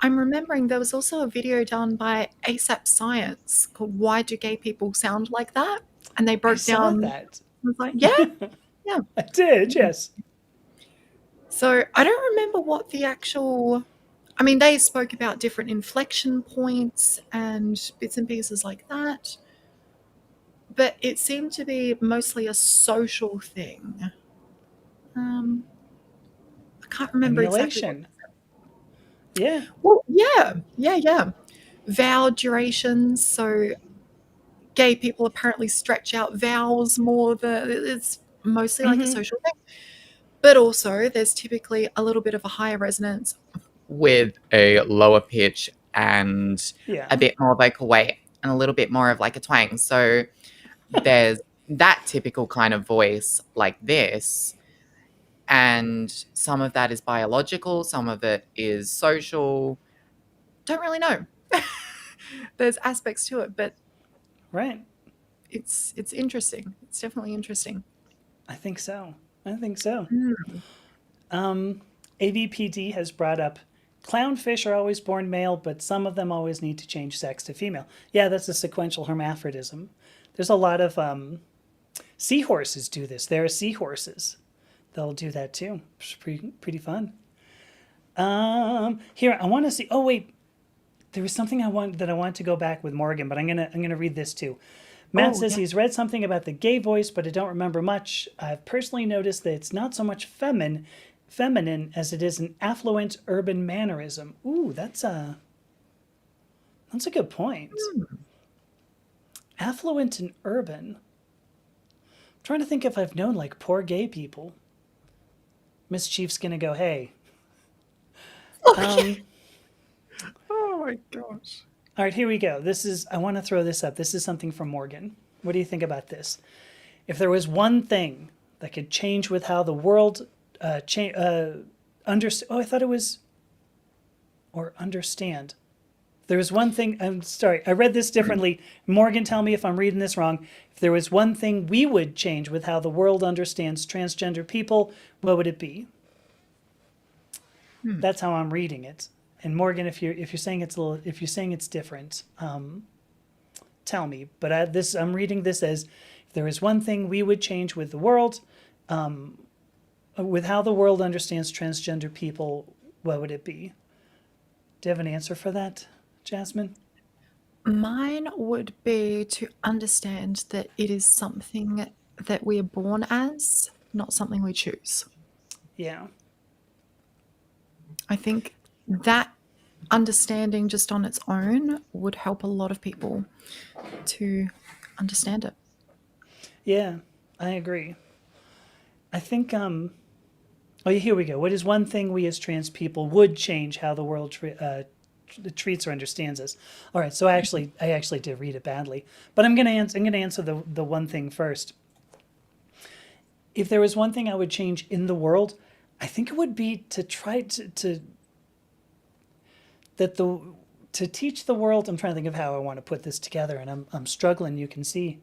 I'm remembering there was also a video done by ASAP Science called "Why Do Gay People Sound Like That?" And they broke down that. I was like, yeah. I did, yes. So I don't remember what the actual. They spoke about different inflection points and bits and pieces like that. But it seemed to be mostly a social thing. I can't remember Emulation. Exactly. Yeah. Well, yeah. Vowel durations. So gay people apparently stretch out vowels more. It's mostly like a social thing. But also there's typically a little bit of a higher resonance with a lower pitch and a bit more vocal weight and a little bit more of like a twang. So there's that typical kind of voice like this. And some of that is biological, some of it is social. Don't really know. There's aspects to it, but right. It's interesting. It's definitely interesting. I think so. AVPD has brought up clownfish are always born male, but some of them always need to change sex to female. Yeah, that's a sequential hermaphrodism. There's a lot of seahorses do this. There are seahorses. They'll do that too. It's pretty fun. Here, I want to see. Oh wait, there was something I wanted to go back with Morgan, but I'm gonna read this too. Matt says he's read something about the gay voice, but I don't remember much. I've personally noticed that it's not so much feminine as it is an affluent urban mannerism. Ooh, that's a good point. Affluent and urban. I'm trying to think if I've known like poor gay people. Miss Chief's gonna go, hey. Okay. Oh my gosh. All right, here we go. I want to throw this up. This is something from Morgan. What do you think about this? If there was one thing that could change with how the world I thought it was, or understand. There was one thing, I'm sorry, I read this differently. Morgan, tell me if I'm reading this wrong. If there was one thing we would change with how the world understands transgender people, what would it be? That's how I'm reading it. And Morgan, if you're saying it's different, tell me. But I'm reading this as if there is one thing we would change with the world, with how the world understands transgender people, what would it be? Do you have an answer for that, Jasmine? Mine would be to understand that it is something that we are born as, not something we choose. Yeah. I think that understanding just on its own would help a lot of people to understand it. Yeah, I agree. I think oh, here we go. What is one thing we as trans people would change how the world treats or understands us? All right, so I actually did read it badly, but I'm gonna answer the one thing first. If there was one thing I would change in the world, I think it would be to try to that the to teach the world. I'm trying to think of how I want to put this together, and I'm struggling. You can see.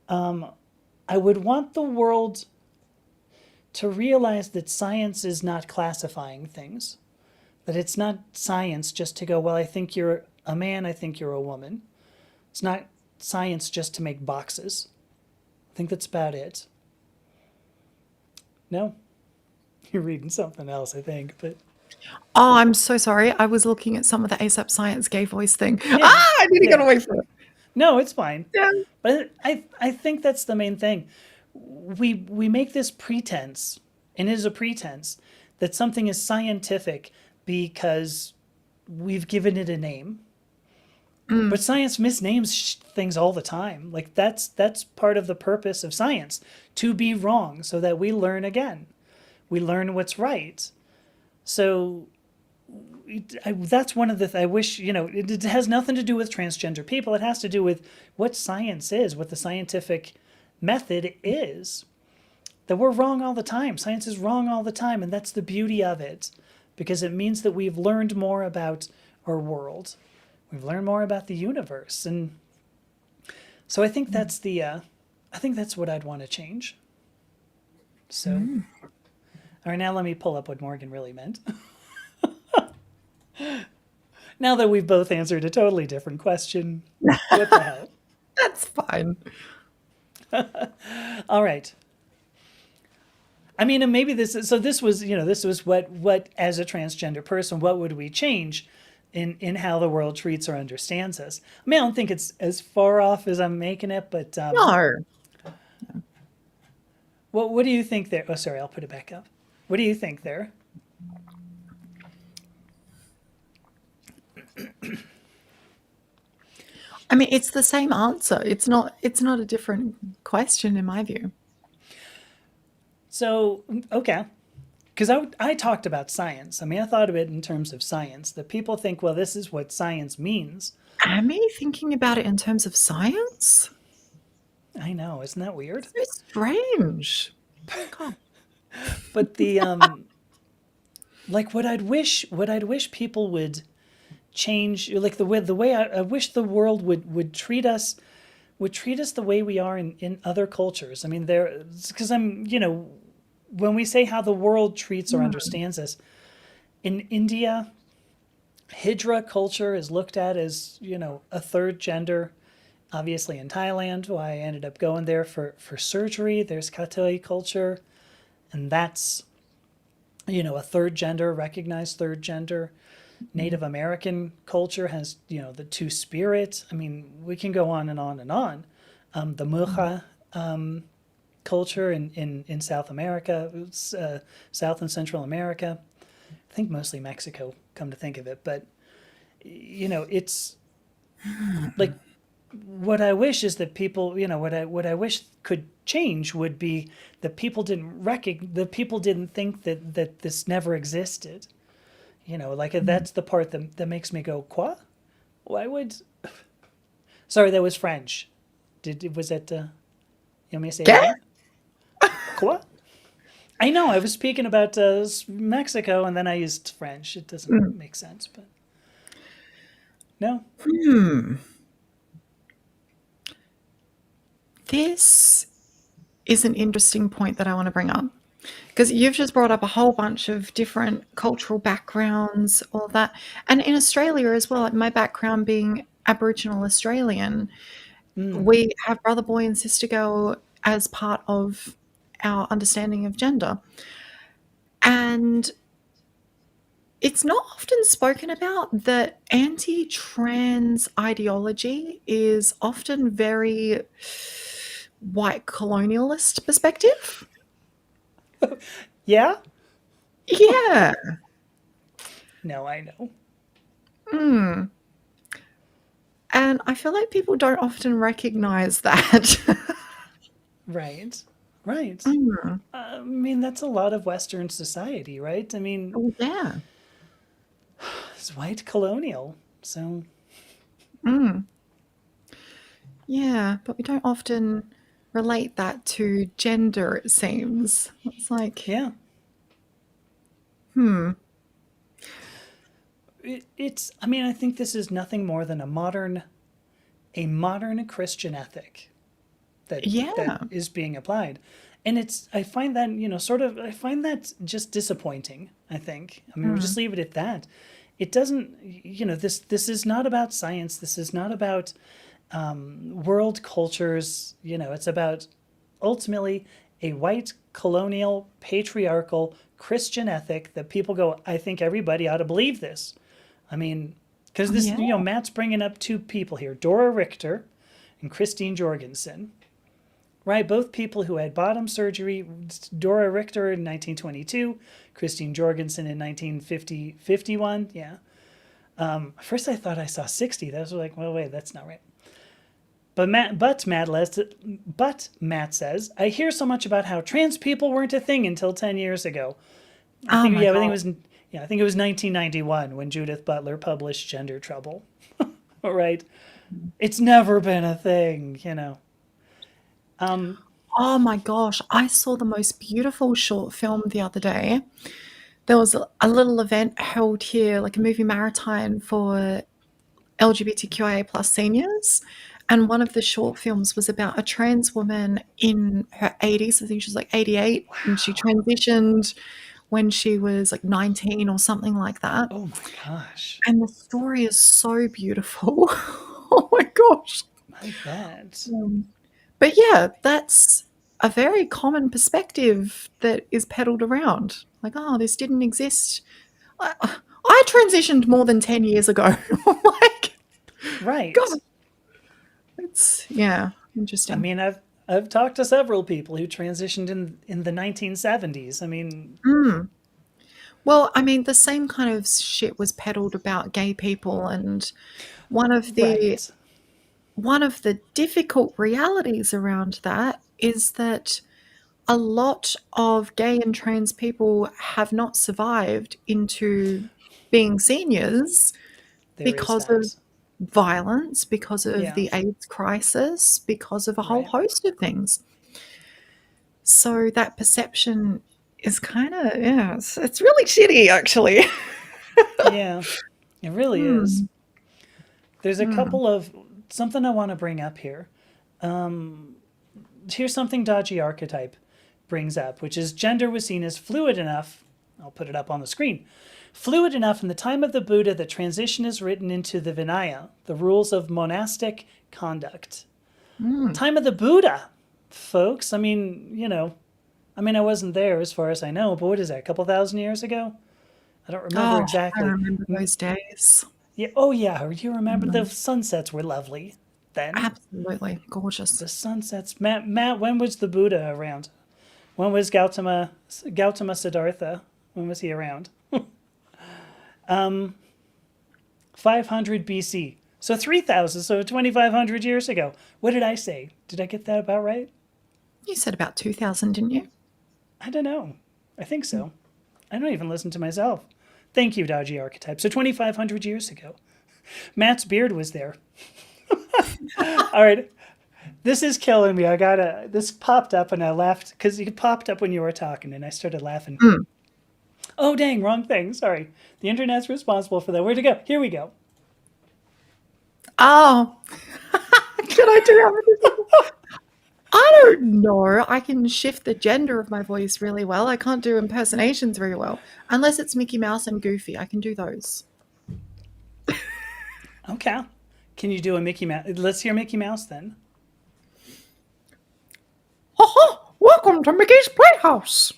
I would want the world to realize that science is not classifying things. That it's not science just to go, well, I think you're a man, I think you're a woman. It's not science just to make boxes. I think that's about it. No? You're reading something else, I think, but Oh, I'm so sorry. I was looking at some of the ASAP Science gay voice thing. yeah. I need to Yeah. get away from it. No, it's fine. Yeah. But I think that's the main thing. We make this pretense, and it is a pretense, that something is scientific because we've given it a name. But science misnames things all the time. Like that's part of the purpose of science, to be wrong so that we learn again. We learn what's right. So that's one of the I wish, it has nothing to do with transgender people. It has to do with what science is, what the scientific method is. That we're wrong all the time. Science is wrong all the time, and that's the beauty of it, because it means that we've learned more about our world. We've learned more about the universe, and so I think that's what I'd want to change. So, all right, now let me pull up what Morgan really meant. Now that we've both answered a totally different question, what the hell? That's fine. All right. I mean, and maybe this was what as a transgender person, what would we change in how the world treats or understands us? I mean, I don't think it's as far off as I'm making it, but No. what do you think there? Oh, sorry, I'll put it back up. What do you think there? I mean, it's the same answer. It's not a different question in my view. So, okay. Because I talked about science. I mean, I thought of it in terms of science, that people think, well, this is what science means. Am I thinking about it in terms of science? I know, isn't that weird? So strange. God. But the like what I'd wish people would change, like the way I wish the world would treat us the way we are in other cultures. I mean, because when we say how the world treats or understands us, in India, Hijra culture is looked at as, a third gender. Obviously in Thailand, why I ended up going there for surgery, there's Katoi culture, and that's, a third gender, recognized third gender. Native American culture has, the two spirits. I mean, we can go on and on and on. The Mucha culture in South America, South and Central America. I think mostly Mexico, come to think of it. But, it's like what I wish is that people, what I wish could change would be that people didn't think that this never existed. Like that's the part that makes me go, quoi? Why would? Sorry, that was French. Was that? You want me to say it Yeah. again? Quoi? I know. I was speaking about Mexico, and then I used French. It doesn't make sense, but no. This is an interesting point that I want to bring up because you've just brought up a whole bunch of different cultural backgrounds, all that. And in Australia as well, like my background being Aboriginal Australian, we have brother boy and sister girl as part of our understanding of gender. And it's not often spoken about that anti-trans ideology is often very white colonialist perspective. Yeah. Yeah. No, I know. And I feel like people don't often recognize that. Right. Right. I mean, that's a lot of Western society, right? I mean, Oh, yeah. it's white colonial. So, Yeah, but we don't often relate that to gender, it seems. It's like, yeah. I mean, I think this is nothing more than a modern Christian ethic that yeah. is being applied. And I find that, I find that just disappointing, I think. I mean, we'll just leave it at that. It doesn't, this is not about science. This is not about world cultures. It's about ultimately a white colonial patriarchal Christian ethic that people go, I think everybody ought to believe this. I mean, because this, Yeah. Matt's bringing up two people here, Dora Richter and Christine Jorgensen, right? Both people who had bottom surgery. Dora Richter in 1922, Christine Jorgensen in 1951. Yeah. First I thought I saw 60. That was like, well, wait, that's not right. But Matt says, I hear so much about how trans people weren't a thing until 10 years ago. Oh my I think God. it was 1991 when Judith Butler published Gender Trouble. All right. It's never been a thing. Oh my gosh. I saw the most beautiful short film the other day. There was a little event held here, like a movie marathon for LGBTQIA plus seniors. And one of the short films was about a trans woman in her 80s. I think she was like 88. And she transitioned when she was like 19 or something like that. Oh my gosh. And the story is so beautiful. Oh my gosh. I bet. But yeah, that's a very common perspective that is peddled around. Like, oh, this didn't exist. I transitioned more than 10 years ago. Like, Right. God, it's, yeah, I interesting. mean, I've talked to several people who transitioned in the 1970s. I mean, Well, I mean, the same kind of shit was peddled about gay people, and one of the right. one of the difficult realities around that is that a lot of gay and trans people have not survived into being seniors There is because of that. violence, because of Yeah. the AIDS crisis, because of a whole Right. host of things. So that perception is kind of, yeah, it's really shitty, actually. Yeah. It really is. Hmm. There's a Hmm. couple of something I want to bring up here. Here's something Dodgy Archetype brings up, which is gender was seen as fluid enough. I'll put it up on the screen. Fluid enough in the time of the Buddha that transition is written into the Vinaya, the rules of monastic conduct. Time of the Buddha, folks. I mean, I wasn't there as far as I know, but what is that, a couple thousand years ago? I don't remember Oh, I exactly. remember those days. Yeah, oh yeah, you remember the Mm. sunsets were lovely then. Absolutely gorgeous. The sunsets. Matt, when was the Buddha around? When was Gautama Siddhartha? When was he around? 500 BC. So 3,000, so 2,500 years ago. What did I say? Did I get that about right? You said about 2000, didn't you? I don't know. I think so. I don't even listen to myself. Thank you, Dodgy Archetype. So 2,500 years ago. Matt's beard was there. All right. This is killing me. This popped up and I laughed because it popped up when you were talking and I started laughing. Oh, dang, wrong thing. Sorry. The internet's responsible for that. Where'd it go? Here we go. Oh, can I do that? I don't know. I can shift the gender of my voice really well. I can't do impersonations very well. Unless it's Mickey Mouse and Goofy. I can do those. Okay. Can you do a Mickey Mouse? Let's hear Mickey Mouse then. Welcome to Mickey's Playhouse.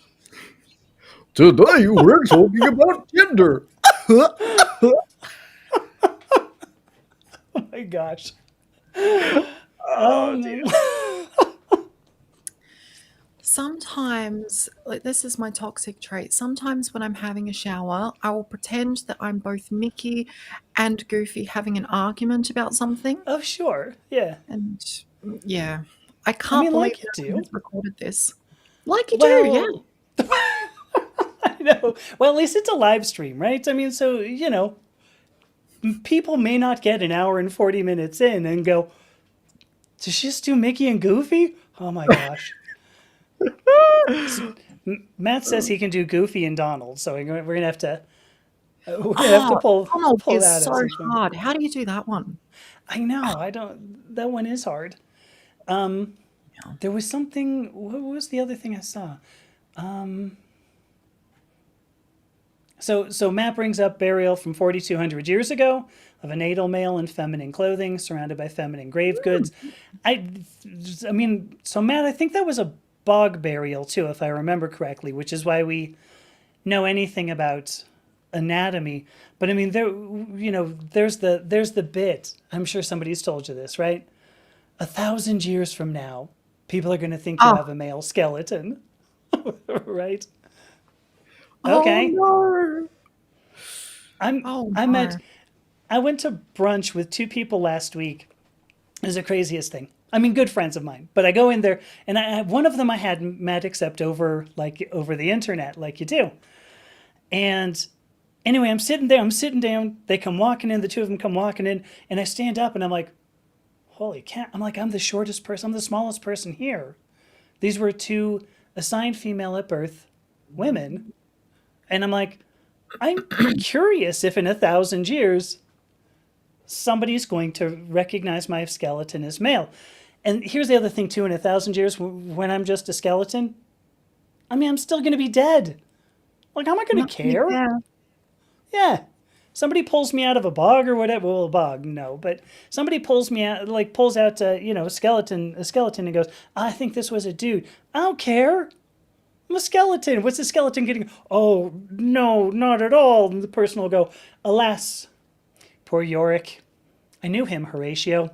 Today we're talking about gender. Oh my gosh. Oh no. Sometimes, like this is my toxic trait. Sometimes when I'm having a shower, I will pretend that I'm both Mickey and Goofy having an argument about something. Oh, sure. Yeah. And yeah, I can't believe like you no do. one has recorded this. Like you do, yeah. I know. Well, at least it's a live stream, right? I mean, so, people may not get an hour and 40 minutes in and go, did she just do Mickey and Goofy? Oh my gosh. Matt says he can do Goofy and Donald, so we're going to have to pull Donald that is as so something. hard. How do you do that one? I know. That one is hard. There was something. What was the other thing I saw? So Matt brings up burial from 4,200 years ago of a natal male in feminine clothing, surrounded by feminine grave goods. I mean, so Matt, I think that was a bog burial too, if I remember correctly, which is why we know anything about anatomy. But I mean, there's the bit. I'm sure somebody's told you this, right? 1,000 years from now, people are going to think you have a male skeleton, right? Okay. Oh, no. I went to brunch with two people last week. It was the craziest thing. I mean, good friends of mine. But I go in there, and one of them I had met except over the internet, like you do. And anyway, I'm sitting down. They come walking in. The two of them come walking in, and I stand up, and I'm like, holy cow! I'm the shortest person. I'm the smallest person here. These were two assigned female at birth women, and I'm like, I'm curious if in 1,000 years somebody's going to recognize my skeleton as male. And here's the other thing too, in 1,000 years, when I'm just a skeleton, I mean, I'm still going to be dead. Like, how am I going to care? Yeah. Somebody pulls me out of a bog or whatever. Well, a bog, no. But somebody pulls me out, like pulls out, a skeleton and goes, I think this was a dude. I don't care. I'm a skeleton. What's the skeleton getting? Oh, no, not at all. And the person will go, alas, poor Yorick. I knew him, Horatio.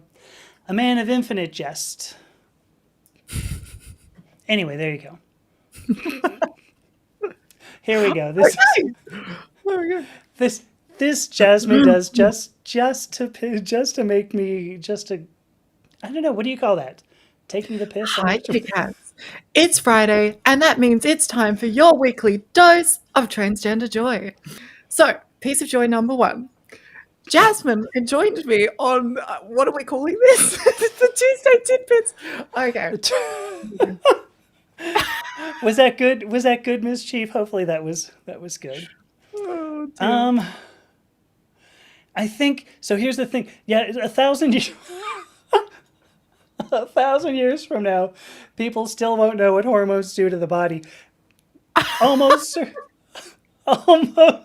A man of infinite jest. Anyway, there you go. Here we go. This Jasmine does just to make me I don't know, what do you call that? Taking the piss? Hi, Kitty Cats. It's Friday, and that means it's time for your weekly dose of transgender joy. So, piece of joy number one. Jasmine joined me on, what are we calling this? The Tuesday Tidbits. Okay. Was that good? Was that good, Ms. Chief? Hopefully that was good. Oh, dear. I think so. Here's the thing. Yeah, 1,000 years. 1,000 years from now, people still won't know what hormones do to the body. Almost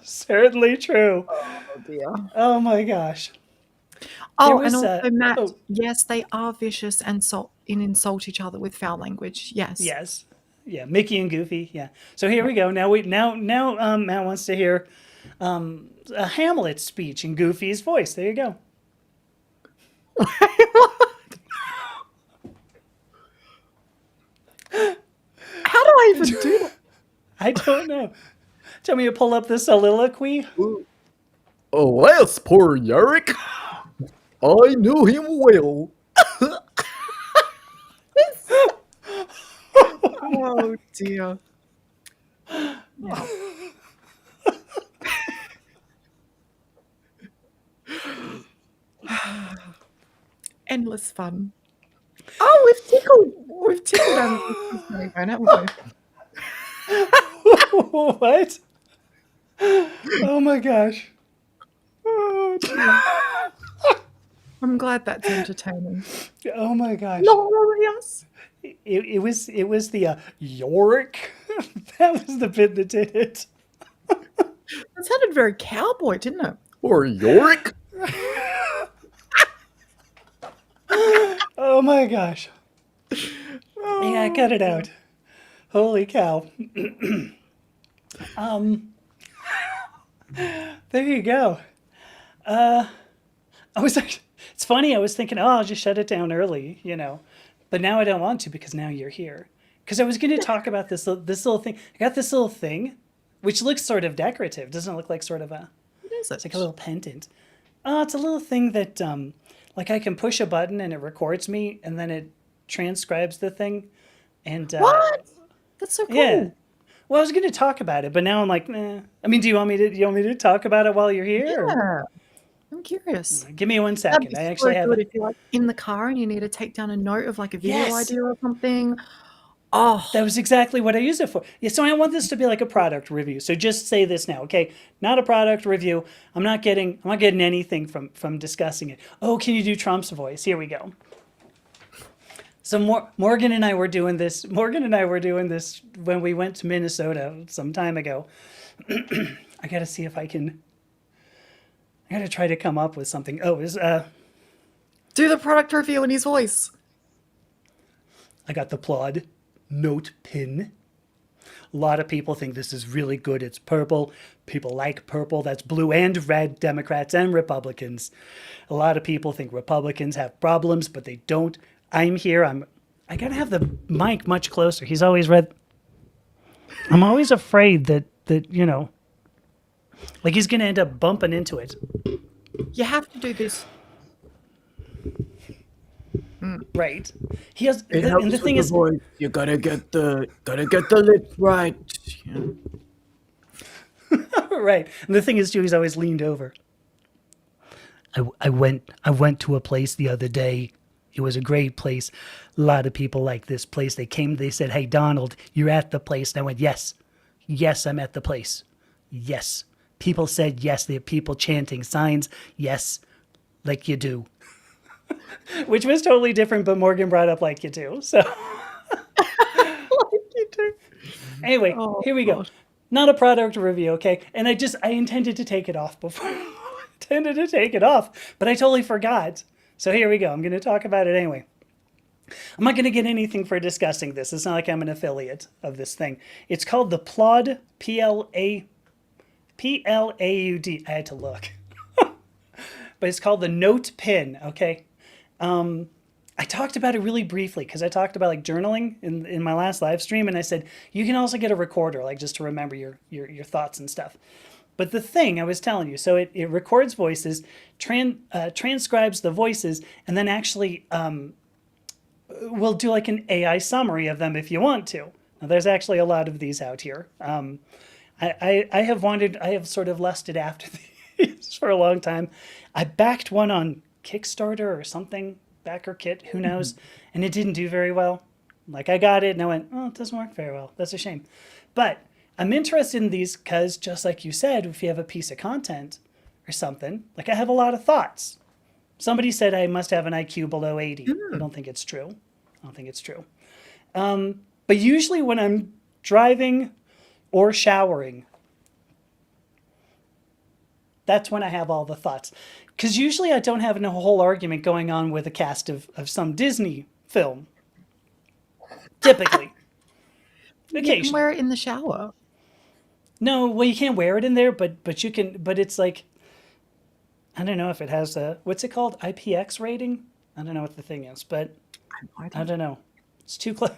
certainly true. Oh, dear. Oh my gosh. Oh, and also, Matt, yes, they are vicious and insult each other with foul language. Yes. Yes. Yeah, Mickey and Goofy. Yeah. So here we go. Now Matt wants to hear a Hamlet speech in Goofy's voice. There you go. How do I even do that? I don't know. Tell me to pull up the soliloquy. Alas, poor Yorick. I knew him well. Oh dear. Yeah. Endless fun. Oh, we've tickled our listeners, Marybone, haven't we? What? Oh my gosh. Oh dear. I'm glad that's entertaining. Oh my gosh. Glorious. It was the York. That was the bit that did it. That sounded very cowboy, didn't it? Or Yorick. Oh my gosh. Yeah, cut it out. Holy cow. There you go. I was like, it's funny. I was thinking, oh, I'll just shut it down early, but now I don't want to because now you're here. Because I was going to talk about this little thing. I got this little thing, which looks sort of decorative. Doesn't it look like sort of What is it? it's like a little pendant. Oh, it's a little thing that, like I can push a button and it records me, and then it transcribes the thing. And What? That's so cool. yeah. Well, I was going to talk about it, but now I'm like, I mean, do you want me to talk about it while you're here? Yeah. I'm curious. Give me 1 That'd be second. I so actually have good if you're like in the car and you need to take down a note of like a video Yes. idea or something. Oh, That was exactly what I use it for. Yeah, so I want this to be like a product review. So just say this now, okay? Not a product review. I'm not getting anything from discussing it. Oh, can you do Trump's voice? Here we go. So Morgan and I were doing this. Morgan and I were doing this when we went to Minnesota some time ago. I got to see if I got to try to come up with something. Oh, do the product review in his voice. I got the Plod note pin. A lot of people think this is really good. It's purple. People like purple. That's blue and red, Democrats and Republicans. A lot of people think Republicans have problems, but they don't. I'm here. I gotta have the mic much closer. He's always red. I'm always afraid that like he's gonna end up bumping into it. You have to do this. Right. He has It the, helps and the with thing the is voice. You gotta get the lips right. Yeah. right. And the thing is too, he's always leaned over. I went to a place the other day. It was a great place. A lot of people like this place. They said, "Hey Donald, you're at the place." And I went, "Yes. Yes, I'm at the place. Yes." People said yes. There are people chanting signs. Yes. Like you do. Which was totally different, but Morgan brought up like you do. So anyway, Oh, here we go. gosh. Not a product review, okay? And I intended to take it off before. Intended to take it off, but I totally forgot. So here we go. I'm going to talk about it anyway. I'm not going to get anything for discussing this. It's not like I'm an affiliate of this thing. It's called the Plod, Plaud. I had to look. But it's called the Note Pin, okay? I talked about it really briefly because I talked about like journaling in my last live stream, and I said you can also get a recorder, like just to remember your thoughts and stuff. But the thing I was telling you, so it records voices, transcribes the voices, and then actually will do like an AI summary of them if you want to. Now, there's actually a lot of these out here. I have sort of lusted after these for a long time. I backed one on Kickstarter or something, backer kit, who knows, and it didn't do very well. Like I got it and I went, oh, it doesn't work very well. That's a shame. But I'm interested in these because just like you said, if you have a piece of content or something, like I have a lot of thoughts. Somebody said I must have an IQ below 80. I don't think it's true. But usually when I'm driving or showering, that's when I have all the thoughts. Because usually I don't have a whole argument going on with a cast of some Disney film. Typically. You can Occasionally. wear it in the shower. No, well, you can't wear it in there, but you can. But it's like, I don't know if it has a what's it called, IPX rating. I don't know what the thing is, but I don't know. It's too close.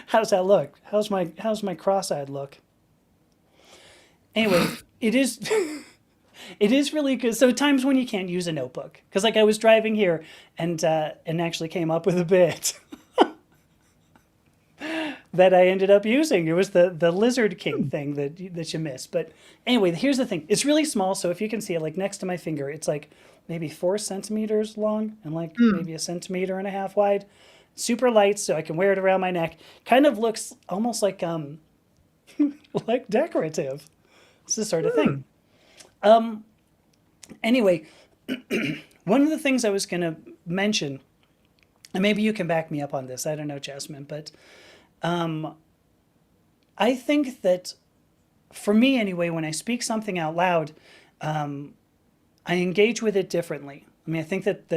How's that look? How's my cross-eyed look? Anyway, it is. It is really good. So times when you can't use a notebook, because like I was driving here and actually came up with a bit that I ended up using. It was the Lizard King thing that you missed. But anyway, here's the thing. It's really small, so if you can see it, like next to my finger, it's like maybe 4 centimeters long and like maybe a centimeter and a half wide. Super light, so I can wear it around my neck. Kind of looks almost like like decorative. It's this sort of thing. Anyway, one of the things I was going to mention, and maybe you can back me up on this. I don't know, Jasmine, but I think that for me anyway, when I speak something out loud, I engage with it differently. I mean, I think that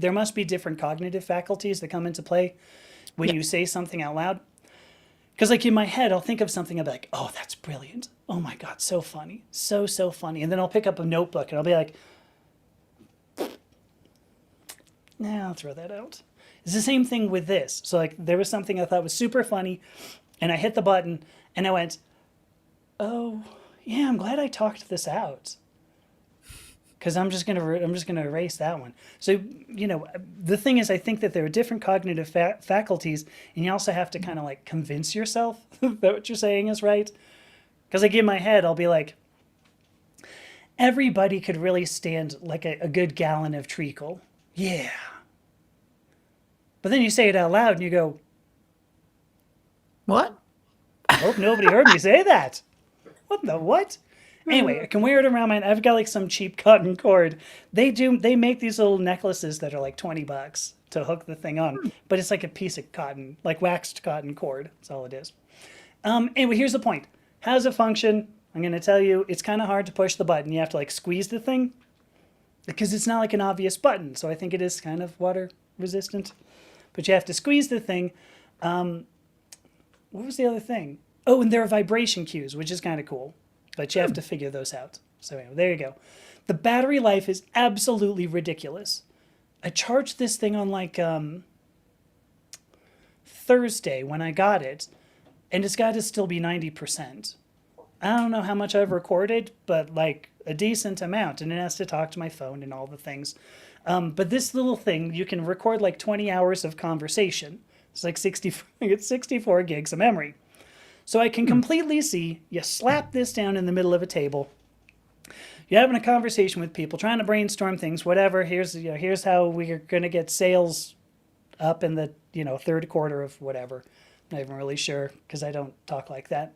there must be different cognitive faculties that come into play when you say something out loud. Because like in my head, I'll think of something, I'll be like, oh, that's brilliant. Oh my God, so funny. So funny. And then I'll pick up a notebook and I'll be like, nah, I'll throw that out. It's the same thing with this. So like there was something I thought was super funny and I hit the button and I went, oh yeah, I'm glad I talked this out. Because I'm just gonna erase that one. So the thing is, I think that there are different cognitive faculties, and you also have to kind of like convince yourself that what you're saying is right. Because like in my head, I'll be like, everybody could really stand like a good gallon of treacle, yeah. But then you say it out loud, and you go, What? I hope nobody heard me say that. What the what? Anyway, I can wear it around my. I've got like some cheap cotton cord. They make these little necklaces that are like $20 to hook the thing on, but it's like a piece of cotton, like waxed cotton cord. That's all it is. Anyway, here's the point. How does it function? I'm going to tell you. It's kind of hard to push the button. You have to like squeeze the thing because it's not like an obvious button. So I think it is kind of water resistant, but you have to squeeze the thing. What was the other thing? Oh, and there are vibration cues, which is kind of cool. But you have to figure those out. So anyway, there you go. The battery life is absolutely ridiculous. I charged this thing on like Thursday when I got it, and it's got to still be 90%. I don't know how much I've recorded, but like a decent amount, and it has to talk to my phone and all the things. But this little thing, you can record like 20 hours of conversation. It's like 64 gigs of memory. So I can completely see you slap this down in the middle of a table. You're having a conversation with people, trying to brainstorm things, whatever. Here's how we're going to get sales up in the third quarter of whatever. Not even really sure because I don't talk like that.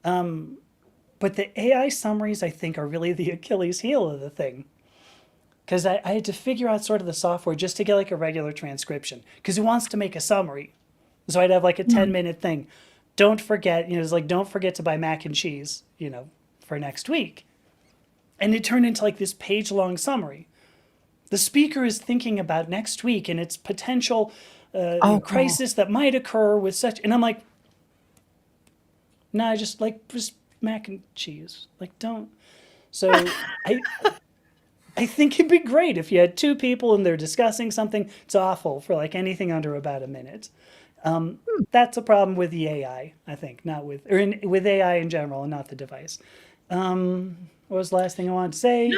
But the AI summaries, I think, are really the Achilles heel of the thing. Because I had to figure out sort of the software just to get like a regular transcription. Because it wants to make a summary. So I'd have like a 10-minute thing. Don't forget, it's like, don't forget to buy mac and cheese, for next week. And it turned into like this page-long summary. The speaker is thinking about next week and its potential crisis that might occur with such, and I'm like, nah, just mac and cheese. Like, don't. So I think it'd be great if you had two people and they're discussing something. It's awful for like anything under about a minute. That's a problem with the AI, I think, not with AI in general and not the device. What was the last thing I wanted to say?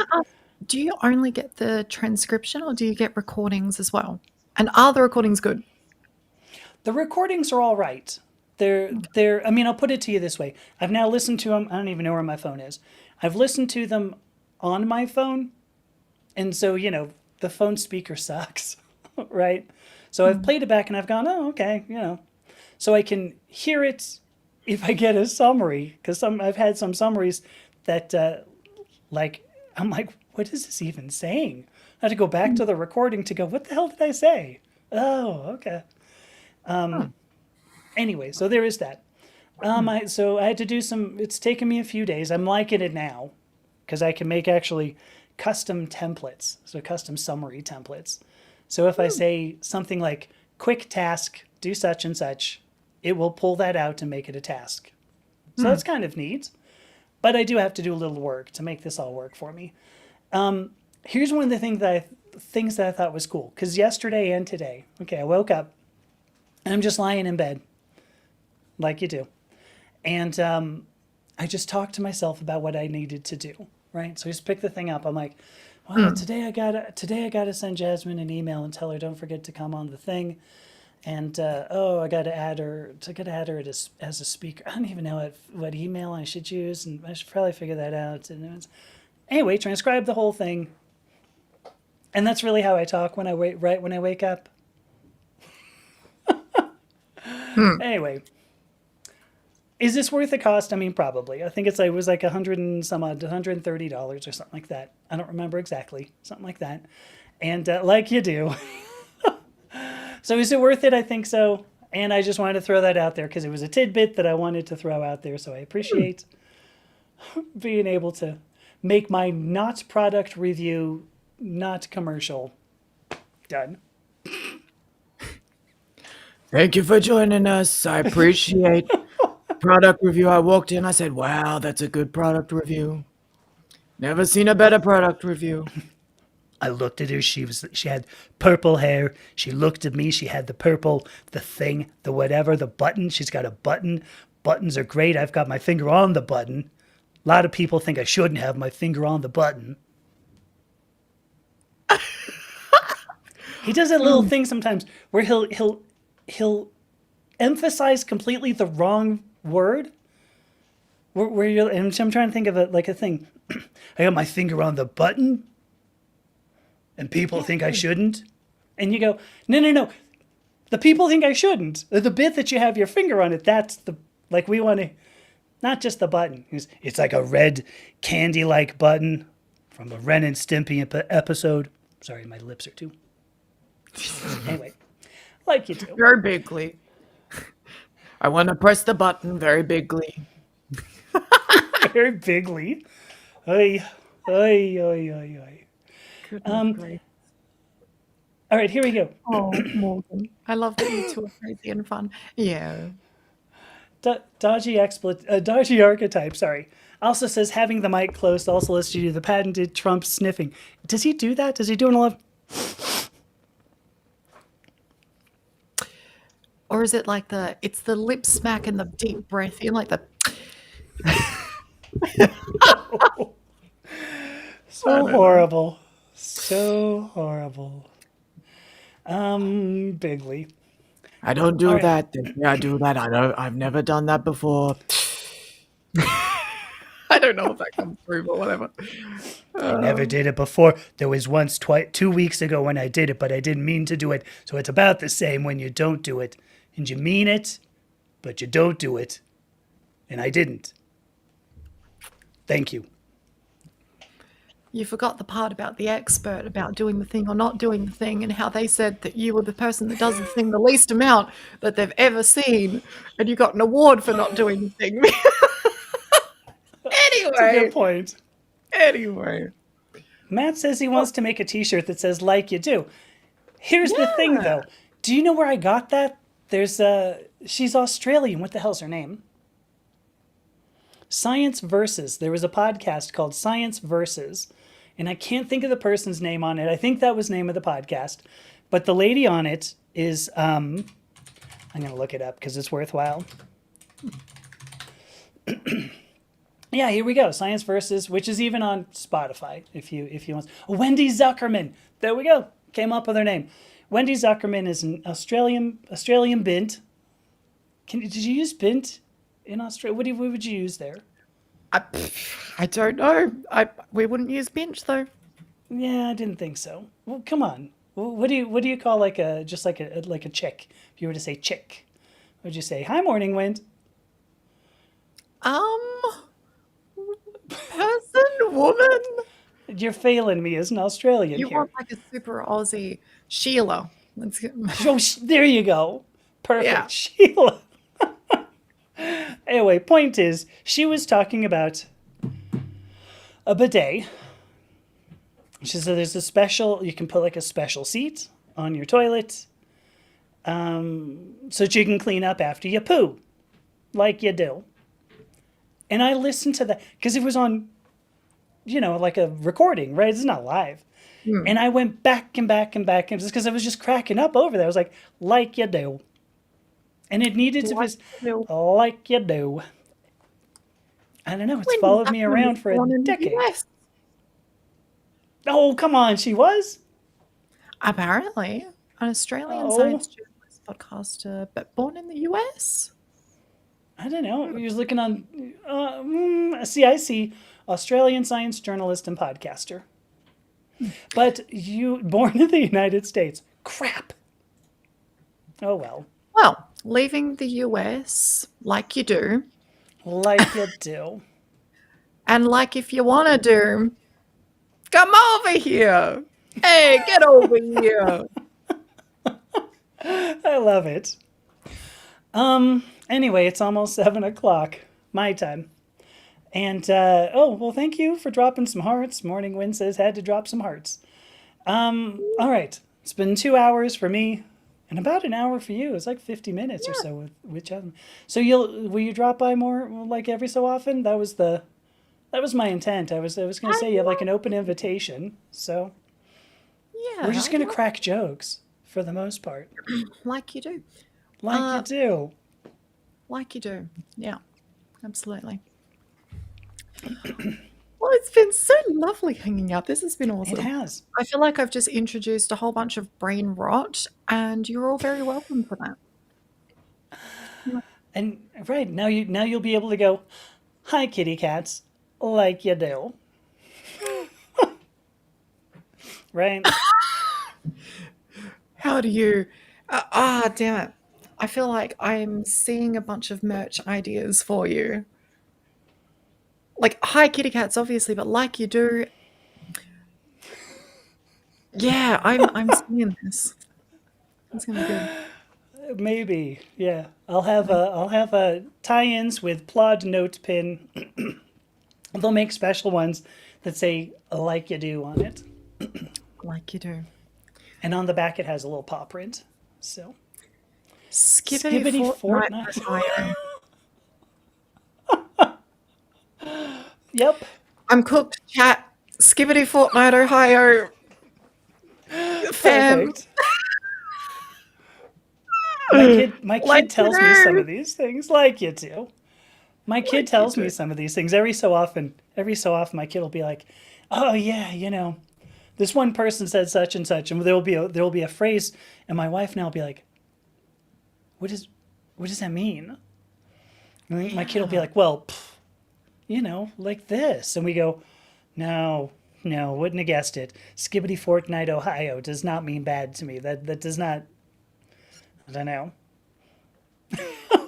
Do you only get the transcription or do you get recordings as well? And are the recordings good? The recordings are all right. I mean, I'll put it to you this way. I've now listened to them. I don't even know where my phone is. I've listened to them on my phone. And so, the phone speaker sucks, right? So I've played it back and I've gone, oh, okay, So I can hear it if I get a summary, because I've had some summaries that, I'm like, what is this even saying? I had to go back to the recording to go, what the hell did I say? Oh, okay. Anyway, so there is that. So I had to do it's taken me a few days. I'm liking it now because I can make actually custom templates, so custom summary templates. So if I say something like, quick task, do such and such, it will pull that out and make it a task. So that's kind of neat. But I do have to do a little work to make this all work for me. Here's one of the things that I thought was cool. Because yesterday and today, I woke up and I'm just lying in bed, like you do. And I just talked to myself about what I needed to do. right? So I just pick the thing up. I'm like, wow, today I gotta send Jasmine an email and tell her don't forget to come on the thing. And I got to add her. I got to add her as a speaker. I don't even know what email I should use, and I should probably figure that out. And anyway, transcribe the whole thing, and that's really how I talk when I right when I wake up. Anyway, is this worth the cost? I mean, probably. I think it was like $130 or something like that. I don't remember exactly, something like that. And like you do. So is it worth it? I think so. And I just wanted to throw that out there because it was a tidbit that I wanted to throw out there. So I appreciate being able to make my not product review, not commercial, done. Thank you for joining us. I appreciate product review. I walked in, I said, wow, that's a good product review. Never seen a better product review. I looked at her. She had purple hair. She looked at me. She had the purple, the thing, the whatever, the button. She's got a button. Buttons are great. I've got my finger on the button. A lot of people think I shouldn't have my finger on the button. He does that little thing sometimes where he'll emphasize completely the wrong word. Where you're, and I'm trying to think of it like a thing. I got my finger on the button. And people think I shouldn't. And you go, no. The people think I shouldn't. The bit that you have your finger on it, that's the, like we want to, not just the button. It's like a red candy-like button from a Ren and Stimpy episode. Sorry, my lips are too. Anyway, like you do. Very bigly. I want to press the button very bigly. Very bigly. Oy, oy, oy, oy, oy. Great. All right, here we go. Oh, Morgan. I love that you two are crazy and fun. Yeah. Dodgy archetype, sorry. Also says having the mic closed also lets you do the patented Trump sniffing. Does he do that? Does he do an 11? Or is it like it's the lip smack and the deep breath in, like the. So horrible. So horrible. Bigly. I don't do All right. that. Yeah, I do that. I've never done that before. I don't know if that comes through, but whatever. I never did it before. There was once 2 weeks ago when I did it, but I didn't mean to do it. So it's about the same when you don't do it. And you mean it, but you don't do it. And I didn't. Thank you. You forgot the part about the expert, about doing the thing or not doing the thing, and how they said that you were the person that does the thing the least amount that they've ever seen, and you got an award for not doing the thing. That's a Anyway, good point. Matt says he wants to make a t-shirt that says like you do. Here's the thing though. Do you know where I got that? She's Australian. What the hell's her name? Science Versus. There was a podcast called Science Versus, and I can't think of the person's name on it. I think that was the name of the podcast. But the lady on it is, I'm going to look it up because it's worthwhile. Yeah, here we go. Science Versus, which is even on Spotify if you want. Wendy Zuckerman. There we go. Came up with her name. Wendy Zuckerman is an Australian bint. Did you use bint in Australia? What would you use there? I don't know. We wouldn't use bench though. Yeah, I didn't think so. Well, come on. What do you call like a chick? If you were to say chick, what would you say? Hi, morning wind. Person, woman. You're failing me as an Australian You here. want like a super Aussie Sheila. Let's get. Oh, there you go. Perfect, Yeah. Sheila. Anyway, point is, she was talking about a bidet. She said there's you can put like a special seat on your toilet so that you can clean up after you poo, like you do. And I listened to that because it was on, like a recording, right? It's not live. And I went back and back and back, and just because I was just cracking up over there. I was like you do. And it needed to be like you do. I don't know. It's followed me around for a decade. Oh, come on, she was? Apparently, an Australian Oh, science journalist, podcaster, but born in the US. I don't know. You're just looking on. See, I see Australian science journalist and podcaster. But you born in the United States. Crap. Oh well. Well, leaving the US like you do, Like you do. and like if you want to do, come over here. Hey, get over here. I love it. Anyway, it's almost 7 o'clock. My time. And oh, well, thank you for dropping some hearts. Morning Wind says had to drop some hearts. All right. It's been 2 hours for me and about an hour for you. It's like 50 minutes or Yeah, so with Jasmine. So will you drop by more like every so often? That was my intent. I was gonna I'd say you have like an love open invitation. So we're yeah, just I'd gonna love crack jokes for the most part. like you do. Like you Uh, do. like you do. Yeah, absolutely. Well, it's been so lovely hanging out. This has been It awesome. has. I feel like I've just introduced a whole bunch of brain rot, and you're all very welcome for that. Yeah. And right, now you'll be able to go, hi kitty cats, like you do. Right? How do you? Damn it. I feel like I'm seeing a bunch of merch ideas for you. Like, hi, kitty cats, obviously, but like you do. Yeah, I'm seeing this. It's gonna be good. Maybe. Yeah. I'll have a tie-ins with plod note pin. They'll make special ones that say like you do on it. Like you do. And on the back it has a little paw print. So Skibbity skibbity fortnight, fortnight. Ohio. Yep. I'm cooked, chat. Skibbity fortnight, Ohio. Fam, Perfect. My kid like you tells me some do. of these things like you do. My kid Like you tells me do. some of these things every so often my kid will be like, "Oh yeah, this one person said such and such," and there will be a phrase, and my wife now will be like, "What does that mean?" And my kid will be Yeah. like, "Well, like this," and we go, "No, no, wouldn't have guessed it. Skibbity Fortnite, Ohio does not mean bad to me. That does not. I don't know.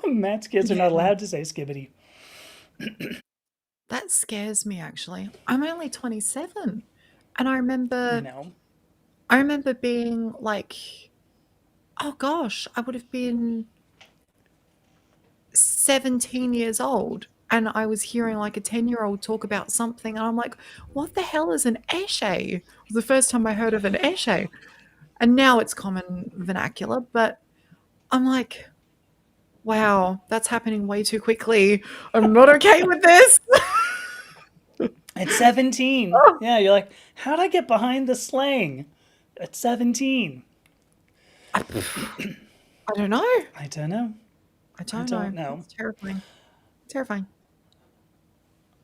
Matt's kids are Yeah. not allowed to say skibbity. That scares me actually. I'm only 27. And I know. I remember being like, oh gosh, I would have been 17 years old. And I was hearing like a 10-year-old talk about something. And I'm like, what the hell is an esche? It was the first time I heard of an esche. And now it's common vernacular. But I'm like, wow, that's happening way too quickly. I'm not okay with this. At 17. Yeah, you're like, how'd I get behind the slang at 17? I don't know. I don't know. I I don't don't know. know. It's terrifying. Terrifying.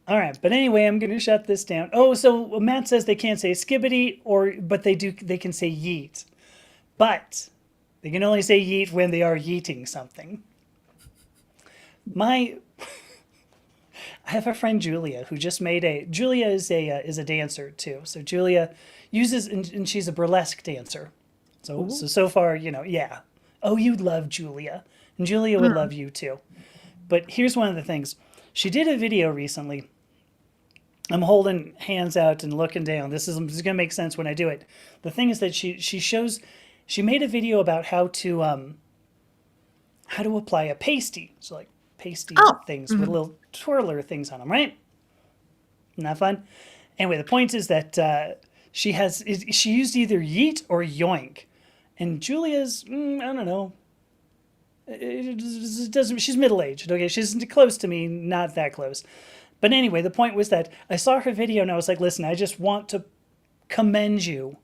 All right, but anyway, I'm going to shut this down. Oh, so Matt says they can't say skibbity, but they can say yeet. But they can only say yeet when they are yeeting something. My I have a friend Julia who just made a. Julia is a dancer too. So Julia uses and she's a burlesque dancer. So Ooh. so far yeah. Oh, you'd love Julia, and Julia would Mm. love you too. But here's one of the things. She did a video recently. I'm holding hands out and looking down. This is gonna make sense when I do it. The thing is that she made a video about how to apply a pasty. So like pasty Oh. things with Mhm. little twirler things on them, right? Isn't that fun? Anyway, the point is that she used either yeet or yoink, and Julia's I don't know. It doesn't. She's middle aged. Okay, she's close to me, not that close. But anyway, the point was that I saw her video and I was like, listen, I just want to commend you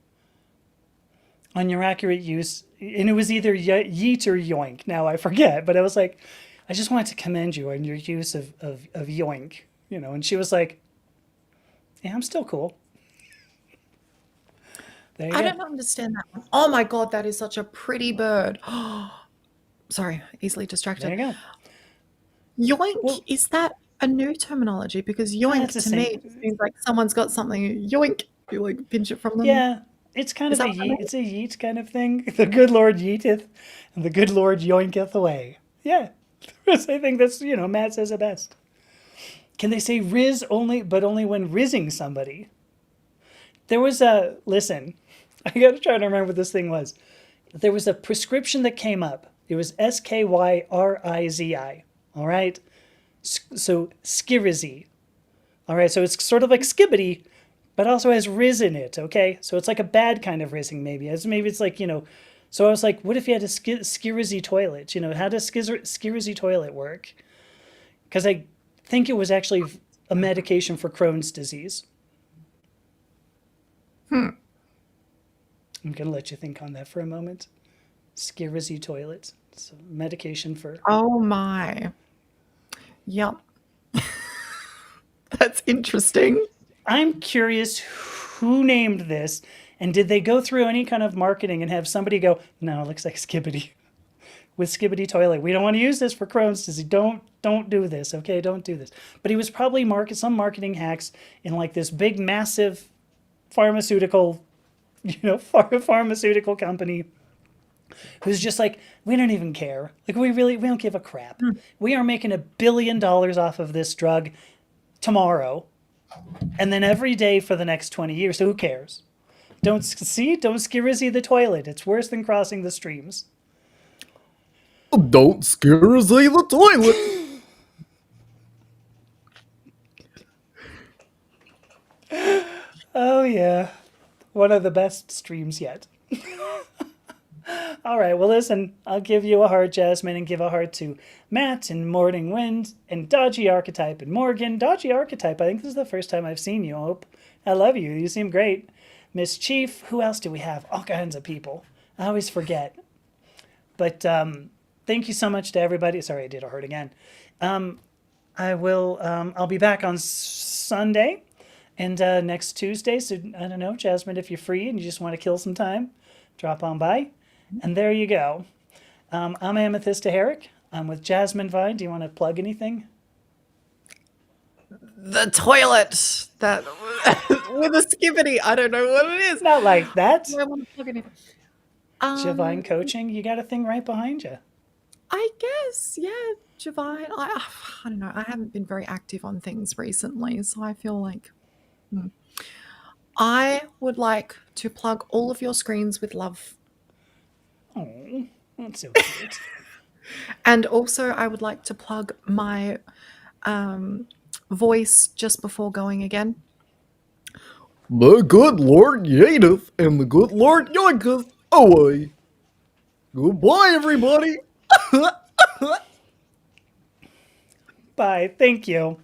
on your accurate use. And it was either yeet or yoink. Now I forget, but I was like, I just wanted to commend you on your use of yoink, And she was like, yeah, I'm still cool. There you I go. don't understand that one. Oh my God, that is such a pretty bird. Sorry, easily There distracted. you go. Yoink, Well, is that a new terminology? Because it's yoink the to me same. just means like someone's got something, yoink, you like pinch it from them. Yeah, it's kind Is of that a what that yeet. means? It's a yeet kind of thing. The good Lord yeeteth, and the good Lord yoinketh away. Yeah, I think that's Matt says it best. Can they say riz only, but only when rizzing somebody? There was a listen. I got to try to remember what this thing was. There was a prescription that came up. It was Skyrizi. All right, so skirizi. All right, so it's sort of like skibbity, but also has riz in it. Okay, so it's like a bad kind of rizzing. Maybe it's like So I was like, what if you had a skirizi toilet? How does skirizi toilet work? Because I think it was actually a medication for Crohn's disease. I'm gonna let you think on that for a moment. Skirizi toilet. It's a medication for. Oh my. Yep. That's interesting. I'm curious who named this, and did they go through any kind of marketing and have somebody go, no, it looks like Skibbity with Skibbity toilet. We don't want to use this for Crohn's disease. Don't do this. Okay, don't do this. But he was probably some marketing hacks in like this big massive pharmaceutical, pharmaceutical company who's just like, we don't even care. Like we don't give a crap. We are making $1 billion off of this drug tomorrow, and then every day for the next 20 years. So who cares? Don't skirizy the toilet. It's worse than crossing the streams. Don't scare us in the toilet. Oh yeah, one of the best streams yet. All right, well listen, I'll give you a heart, Jasmine, and give a heart to Matt and Morning Wind and Dodgy Archetype and Morgan. Dodgy Archetype, I think this is the first time I've seen you. I love you. You seem great. Miss Chief, who else do we have? All kinds of people. I always forget. But thank you so much to everybody. Sorry, I did a heart again. I'll be back on Sunday and next Tuesday. So I don't know, Jasmine, if you're free and you just want to kill some time, drop on by. And there you go. I'm Amethysta Herrick. I'm with Jasmine Vine. Do you want to plug anything? The toilet that with a skibbity. I don't know what it is. Not like that. I want to plug anything. Javine Coaching, you got a thing right behind you. I guess, yeah, Javine. I don't know. I haven't been very active on things recently, so I feel like I would like to plug all of your screens with love. Oh, that's so cute. And also, I would like to plug my voice just before going again. The good Lord yeeteth and the good Lord yoinketh away. Goodbye, everybody. Bye. Thank you.